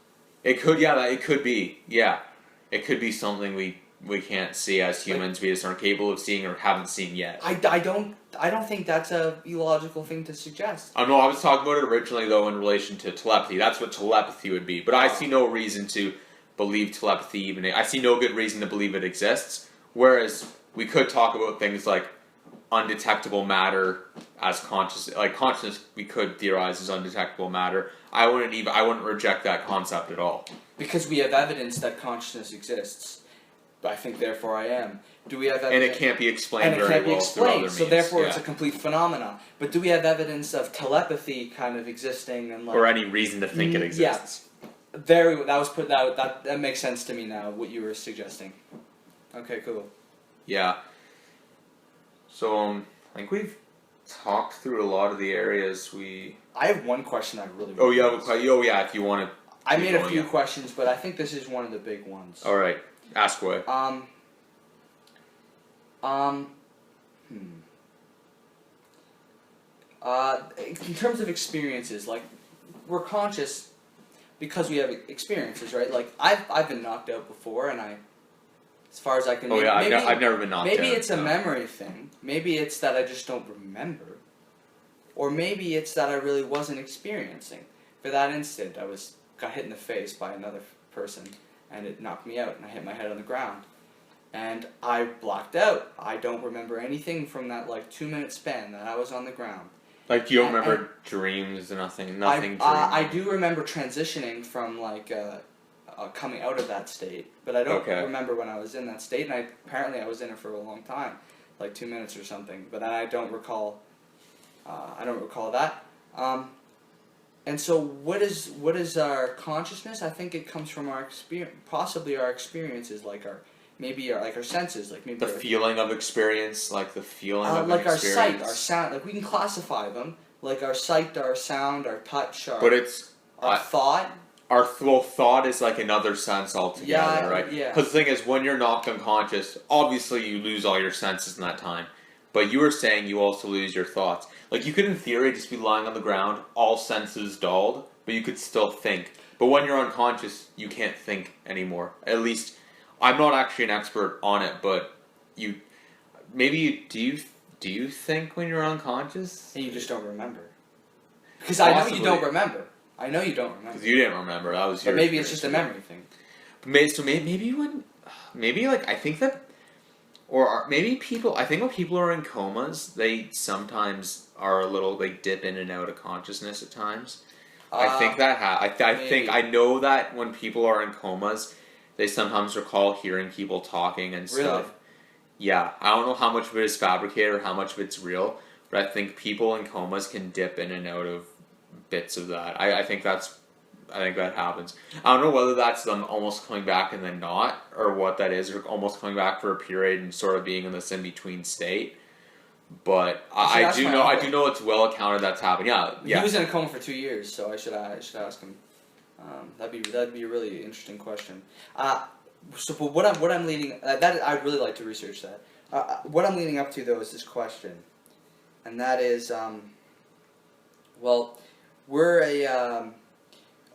It could, it could be, it could be something we can't see as humans. Like, we just aren't capable of seeing or haven't seen yet. I don't think that's a illogical thing to suggest. I was talking about it originally, though, in relation to telepathy. That's what telepathy would be. But I see no reason to believe telepathy even. I see no good reason to believe it exists. Whereas we could talk about things like undetectable matter as consciousness. We could theorize as undetectable matter. I wouldn't reject that concept at all. Because we have evidence that consciousness exists. I think therefore I am. Do we have And evidence? it can't be explained And it very can't be well through other explained, means. so therefore it's yeah. a complete phenomenon. But do we have evidence of telepathy kind of existing and like Or any reason to think it yeah. exists. That makes sense to me now, what you were suggesting. Okay, cool. Yeah. So I think we've talked through a lot of the areas we. I have one question I really Oh, want you to have a ask. question? Oh, yeah. If you want to. I made a going, few yeah. questions, but I think this is one of the big ones. All right. Ask away. In terms of experiences, like, we're conscious because we have experiences, right? Like, I've been knocked out before, and as far as I can. Oh yeah, maybe, I've never been knocked out. Maybe it's a no. memory thing. Maybe it's that I just don't remember, or maybe it's that I really wasn't experiencing. For that instant, got hit in the face by another person, and it knocked me out, and I hit my head on the ground. And I blacked out. I don't remember anything from that 2-minute span that I was on the ground. Like you don't remember dreams, nothing. I do remember transitioning from coming out of that state, but I don't remember when I was in that state. And apparently I was in it for a long time, 2 minutes or something. But I don't recall. I don't recall that. And so, what is our consciousness? I think it comes from our experience, possibly our experiences, maybe our senses, maybe the feeling of experience, the feeling of an our experience. sight, our sound. We can classify them, our sight, our sound, our touch, our thought. Our thought is another sense altogether, right? Yeah. Because the thing is, when you're knocked unconscious, obviously you lose all your senses in that time. But you were saying you also lose your thoughts. You could, in theory, just be lying on the ground, all senses dulled, but you could still think. But when you're unconscious, you can't think anymore. At least, I'm not actually an expert on it, but do you think when you're unconscious? And you just don't remember. Because I know you don't remember. I know you don't remember. Because you didn't remember. That was your. But maybe it's just a memory thing. I think that. Or maybe people, I think when people are in comas, they sometimes are they dip in and out of consciousness at times. I think that I know that when people are in comas, they sometimes recall hearing people talking and stuff. Really? Yeah, I don't know how much of it is fabricated or how much of it's real, but I think people in comas can dip in and out of bits of that. I think that happens. I don't know whether that's them almost coming back and then not, or what that is, or almost coming back for a period and sort of being in this in-between state. But I do know it's well accounted that's happened. Yeah. He was in a coma for 2 years, so I should ask him. That'd be a really interesting question. But what I'm leading that I'd really like to research that. What I'm leading up to though is this question, and that is,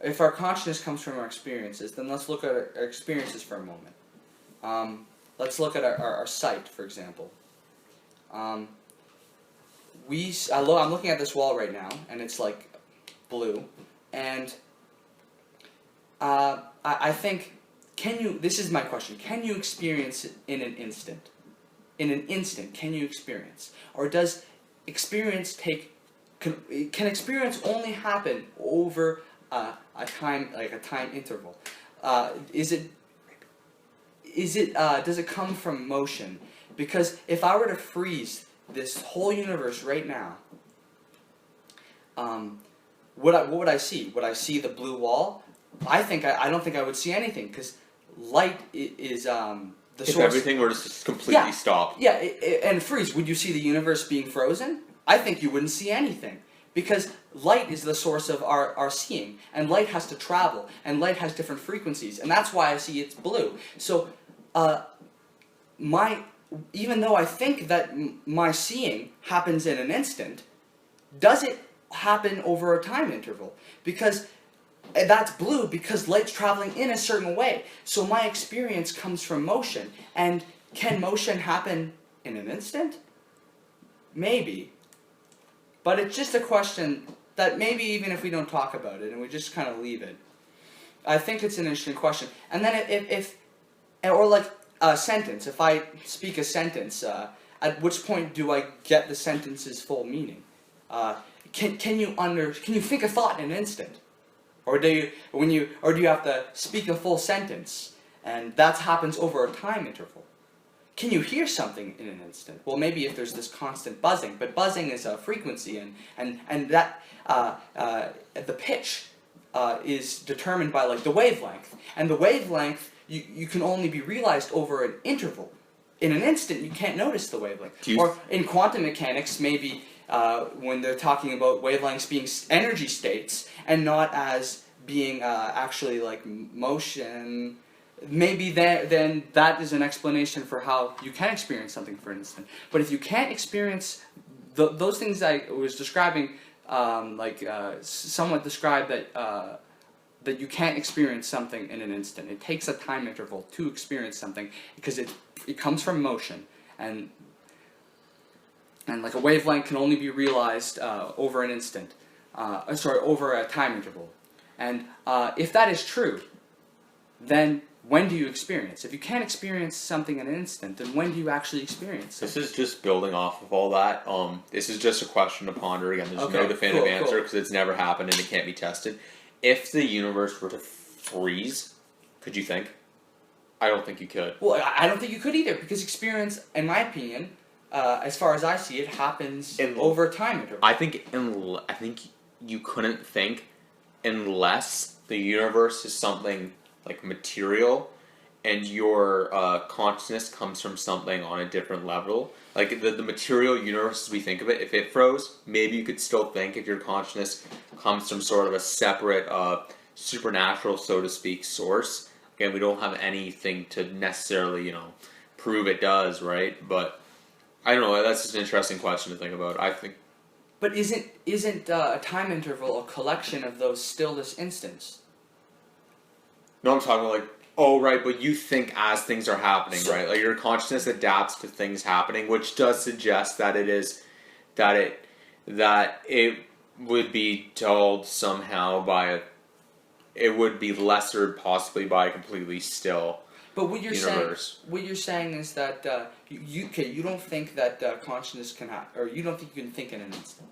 if our consciousness comes from our experiences, then let's look at our experiences for a moment. Let's look at our sight, for example. I'm looking at this wall right now, and it's blue, and I think, this is my question, can you experience it in an instant? In an instant, can you experience? Or does experience can experience only happen over a time interval? Does it come from motion? Because if I were to freeze this whole universe right now, what would I see? Would I see the blue wall? I don't think I would see anything, because light is the source. If everything were to just completely stop. Yeah, and freeze, would you see the universe being frozen? I think you wouldn't see anything. Because light is the source of our seeing, and light has to travel, and light has different frequencies, and that's why I see it's blue. So, even though I think that my seeing happens in an instant, does it happen over a time interval? Because that's blue because light's traveling in a certain way. So my experience comes from motion, and can motion happen in an instant? Maybe. But it's just a question that maybe even if we don't talk about it and we just kind of leave it, I think it's an interesting question. And then or a sentence, if I speak a sentence, at which point do I get the sentence's full meaning? Can you think a thought in an instant? Or do you have to speak a full sentence? And that happens over a time interval. Can you hear something in an instant? Well, maybe if there's this constant buzzing, but buzzing is a frequency, and that the pitch is determined by like the wavelength, and the wavelength you can only be realized over an interval. In an instant, you can't notice the wavelength. Or in quantum mechanics, maybe when they're talking about wavelengths being energy states and not as being actually like motion. Maybe then that is an explanation for how you can experience something for an instant. But if you can't experience those things I was describing, somewhat described that you can't experience something in an instant. It takes a time interval to experience something because it comes from motion, and like a wavelength can only be realized over an instant, over a time interval. And if that is true, then when do you experience? If you can't experience something in an instant, then when do you actually experience it? This is just building off of all that. This is just a question to ponder. Again, there's no definitive answer because it's never happened and it can't be tested. If the universe were to freeze, could you think? I don't think you could. Well, I don't think you could either, because experience, in my opinion, as far as I see it, happens over time interval. I think you couldn't think unless the universe is something like material, and your consciousness comes from something on a different level. Like the material universe as we think of it, if it froze, maybe you could still think if your consciousness comes from sort of a separate supernatural, so to speak, source. Again, we don't have anything to necessarily, prove it does, right? But I don't know, that's just an interesting question to think about. I think. But isn't a time interval a collection of those stillest instants? No, I'm talking like, oh, right, but you think as things are happening, right? Like your consciousness adapts to things happening, which does suggest that it would be dulled somehow it would be lessered possibly by a completely still universe. What you're saying is that you don't think that consciousness can happen, or you don't think you can think in an instant.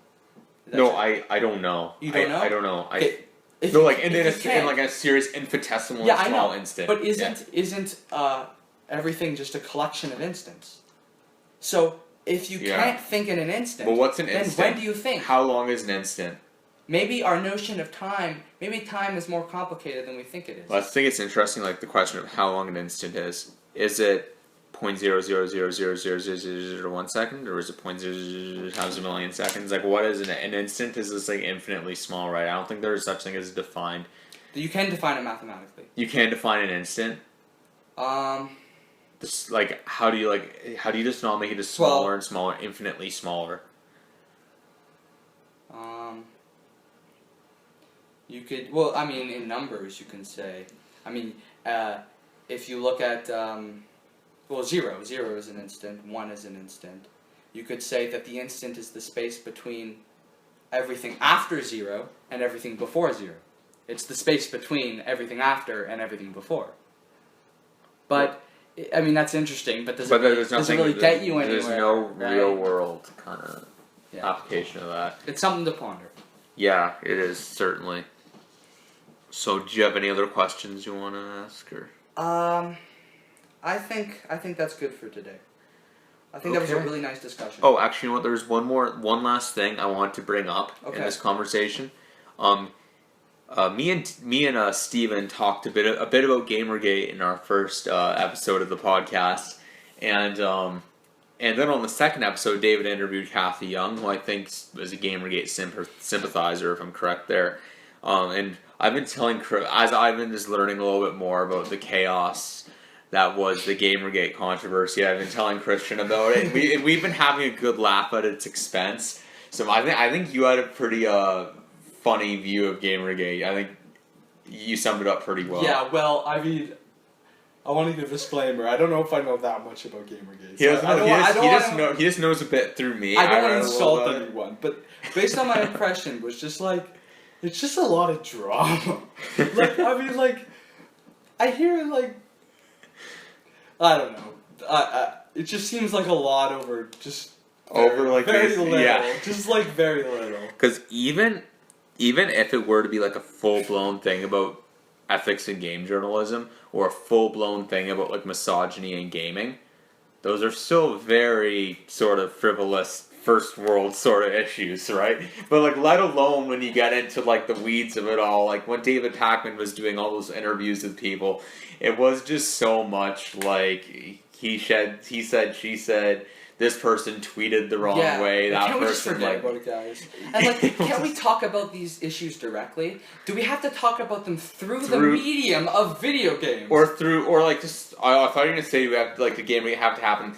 No, I don't know. You don't know? I don't know. Okay. In a serious infinitesimal small instant. But isn't everything just a collection of instants? So if you can't think in an instant, well, what's an instant? Then when do you think? How long is an instant? Maybe our notion of time, time is more complicated than we think it is. Well, I think it's interesting, like the question of how long an instant is. Is it 0.000000001 second, or is it 0.000 million seconds? Like, what is an instant? Is this like infinitely small, right? I don't think there is such thing as defined. You can define it mathematically. You can define an instant. This, like, how do you just not make it just smaller and smaller, infinitely smaller? You could, well, I mean, in numbers, you can say, if you look at, zero is an instant, 1 is an instant. You could say that the instant is the space between everything after 0 and everything before 0. It's the space between everything after and everything before. But, that's interesting, but does it really get you anywhere? There's no real world kind of application of that. It's something to ponder. Yeah, it is, certainly. So, do you have any other questions you want to ask, or? I think that's good for today. I think that was a really nice discussion. Oh, actually, you know what? There's one last thing I want to bring up in this conversation. Me and Steven talked a bit about Gamergate in our first episode of the podcast, and then on the second episode, David interviewed Kathy Young, who I think was a Gamergate sympathizer, if I'm correct there. And I've been as I've been just learning a little bit more about the chaos that was the Gamergate controversy. I've been telling Christian about it. We've been having a good laugh at its expense. So I think you had a pretty funny view of Gamergate. I think you summed it up pretty well. Yeah, well, I want to give a disclaimer. I don't know if I know that much about Gamergate. He just knows a bit through me. I don't want to insult anyone, but based on my impression, was just like, it's just a lot of drama. I hear I don't know. It just seems like a lot over very little. Yeah. Just like very little. Because even if it were to be like a full blown thing about ethics in game journalism or a full-blown thing about like misogyny in gaming, those are still very sort of frivolous first world sort of issues, right? But like, let alone when you get into like the weeds of it all, like when David Pakman was doing all those interviews with people, it was just so much like he said, she said, this person tweeted the wrong way, that can't person we just forget about it, guys? And like, can't we talk about these issues directly? Do we have to talk about them through the medium of video games? Or like just, I thought you were gonna say we have like the game would have to happen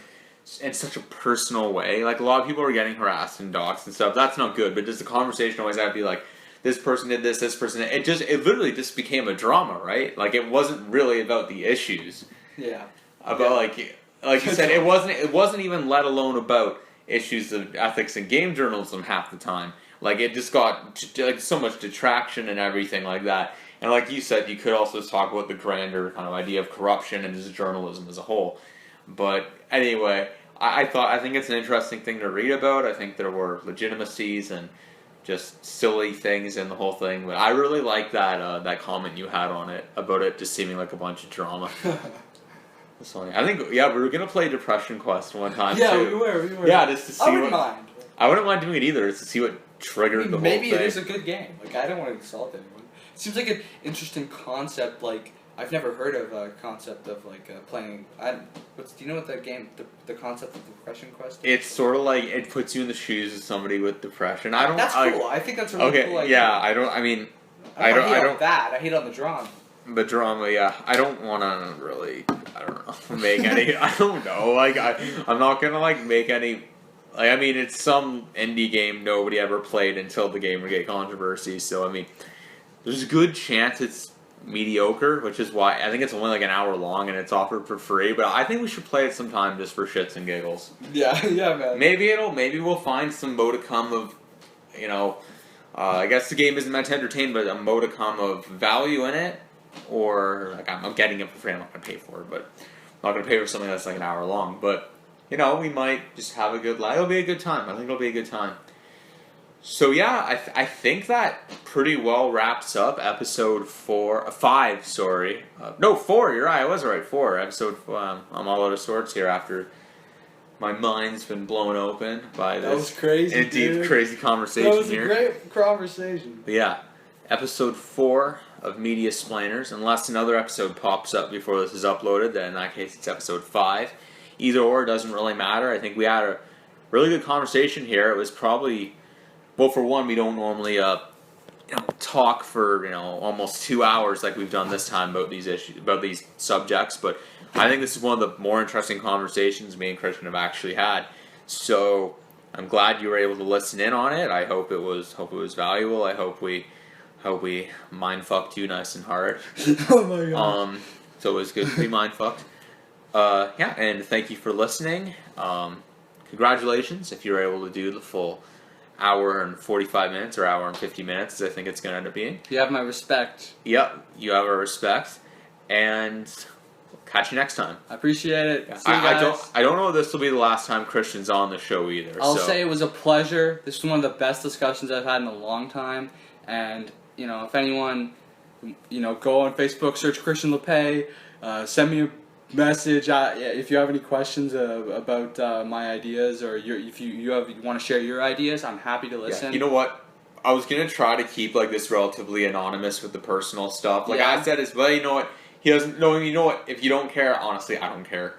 in such a personal way. Like a lot of people are getting harassed and doxxed and stuff. That's not good. But does the conversation always have to be like, this person did this person did, it literally just became a drama, right? Like it wasn't really about the issues. Yeah. About like you said, it wasn't even let alone about issues of ethics in game journalism half the time. Like it just got like so much detraction and everything like that. And like you said, you could also talk about the grander kind of idea of corruption and just journalism as a whole. But anyway, I think it's an interesting thing to read about. I think there were legitimacies and just silly things in the whole thing. But I really like that comment you had on it about it just seeming like a bunch of drama. That's funny. I think we were gonna play Depression Quest one time. Yeah, too. we were. Yeah, just to see. I wouldn't mind. I wouldn't mind doing it either. Just to see what triggered the whole thing. Maybe it is a good game. Like I don't want to insult anyone. It seems like an interesting concept. Like I've never heard of a concept of like playing. Do you know what the game, the concept of the Depression Quest is? It's sort of like it puts you in the shoes of somebody with depression. That's cool. I think that's a really cool idea. Yeah, I don't hate I hate on the drama. The drama, yeah. I don't want to really. I don't know. Make any. I don't know. Like I'm not gonna like make any. Like I mean, it's some indie game nobody ever played until the game would get controversy. So I mean, there's a good chance it's mediocre, which is why I think it's only like an hour long and it's offered for free. But I think we should play it sometime just for shits and giggles. Yeah, man. Maybe we'll find some modicum of, I guess the game isn't meant to entertain, but a modicum of value in it, or like I'm getting it for free. I'm not gonna pay for it, but I'm not gonna pay for something that's like an hour long. But we might just have a good. It'll be a good time. I think it'll be a good time. So yeah, I think that pretty well wraps up episode 5. Sorry, no 4. You're right. I was right. 4 episode. I'm all out of sorts here after my mind's been blown open by this. That was crazy, indeed crazy conversation here. That was here. a great conversation. But yeah, episode 4 of Media Splainers. Unless another episode pops up before this is uploaded, then in that case it's episode 5. Either or doesn't really matter. I think we had a really good conversation here. It was probably. Well, for one, we don't normally talk for almost 2 hours like we've done this time about these issues, about these subjects. But I think this is one of the more interesting conversations me and Christian have actually had. So I'm glad you were able to listen in on it. I hope it was valuable. I hope we mind fucked you nice and hard. Oh my god. So it was good to be mind fucked. Yeah, and thank you for listening. Congratulations if you were able to do the full hour and 45 minutes or hour and 50 minutes, as I think it's going to end up being. You have my respect. Yep, you have our respect, and we'll catch you next time. I appreciate it. Yeah. See you guys. I don't know if this will be the last time Christian's on the show either. I'll say it was a pleasure. This is one of the best discussions I've had in a long time, and if anyone, go on Facebook, search Christian Lippai, send me a message if you have any questions about my ideas, or if you want to share your ideas. I'm happy to listen. Yeah. You know what? I was gonna try to keep like this relatively anonymous with the personal stuff. Like I said, you know what? He doesn't know. You know what? If you don't care, honestly, I don't care.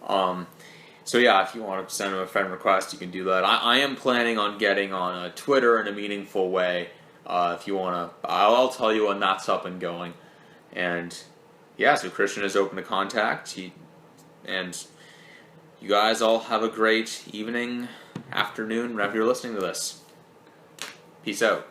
So yeah, if you want to send him a friend request, you can do that. I am planning on getting on Twitter in a meaningful way. If you wanna, I'll tell you when that's up and going. And yeah, so Christian is open to contact. And you guys all have a great evening, afternoon, whenever you're listening to this. Peace out.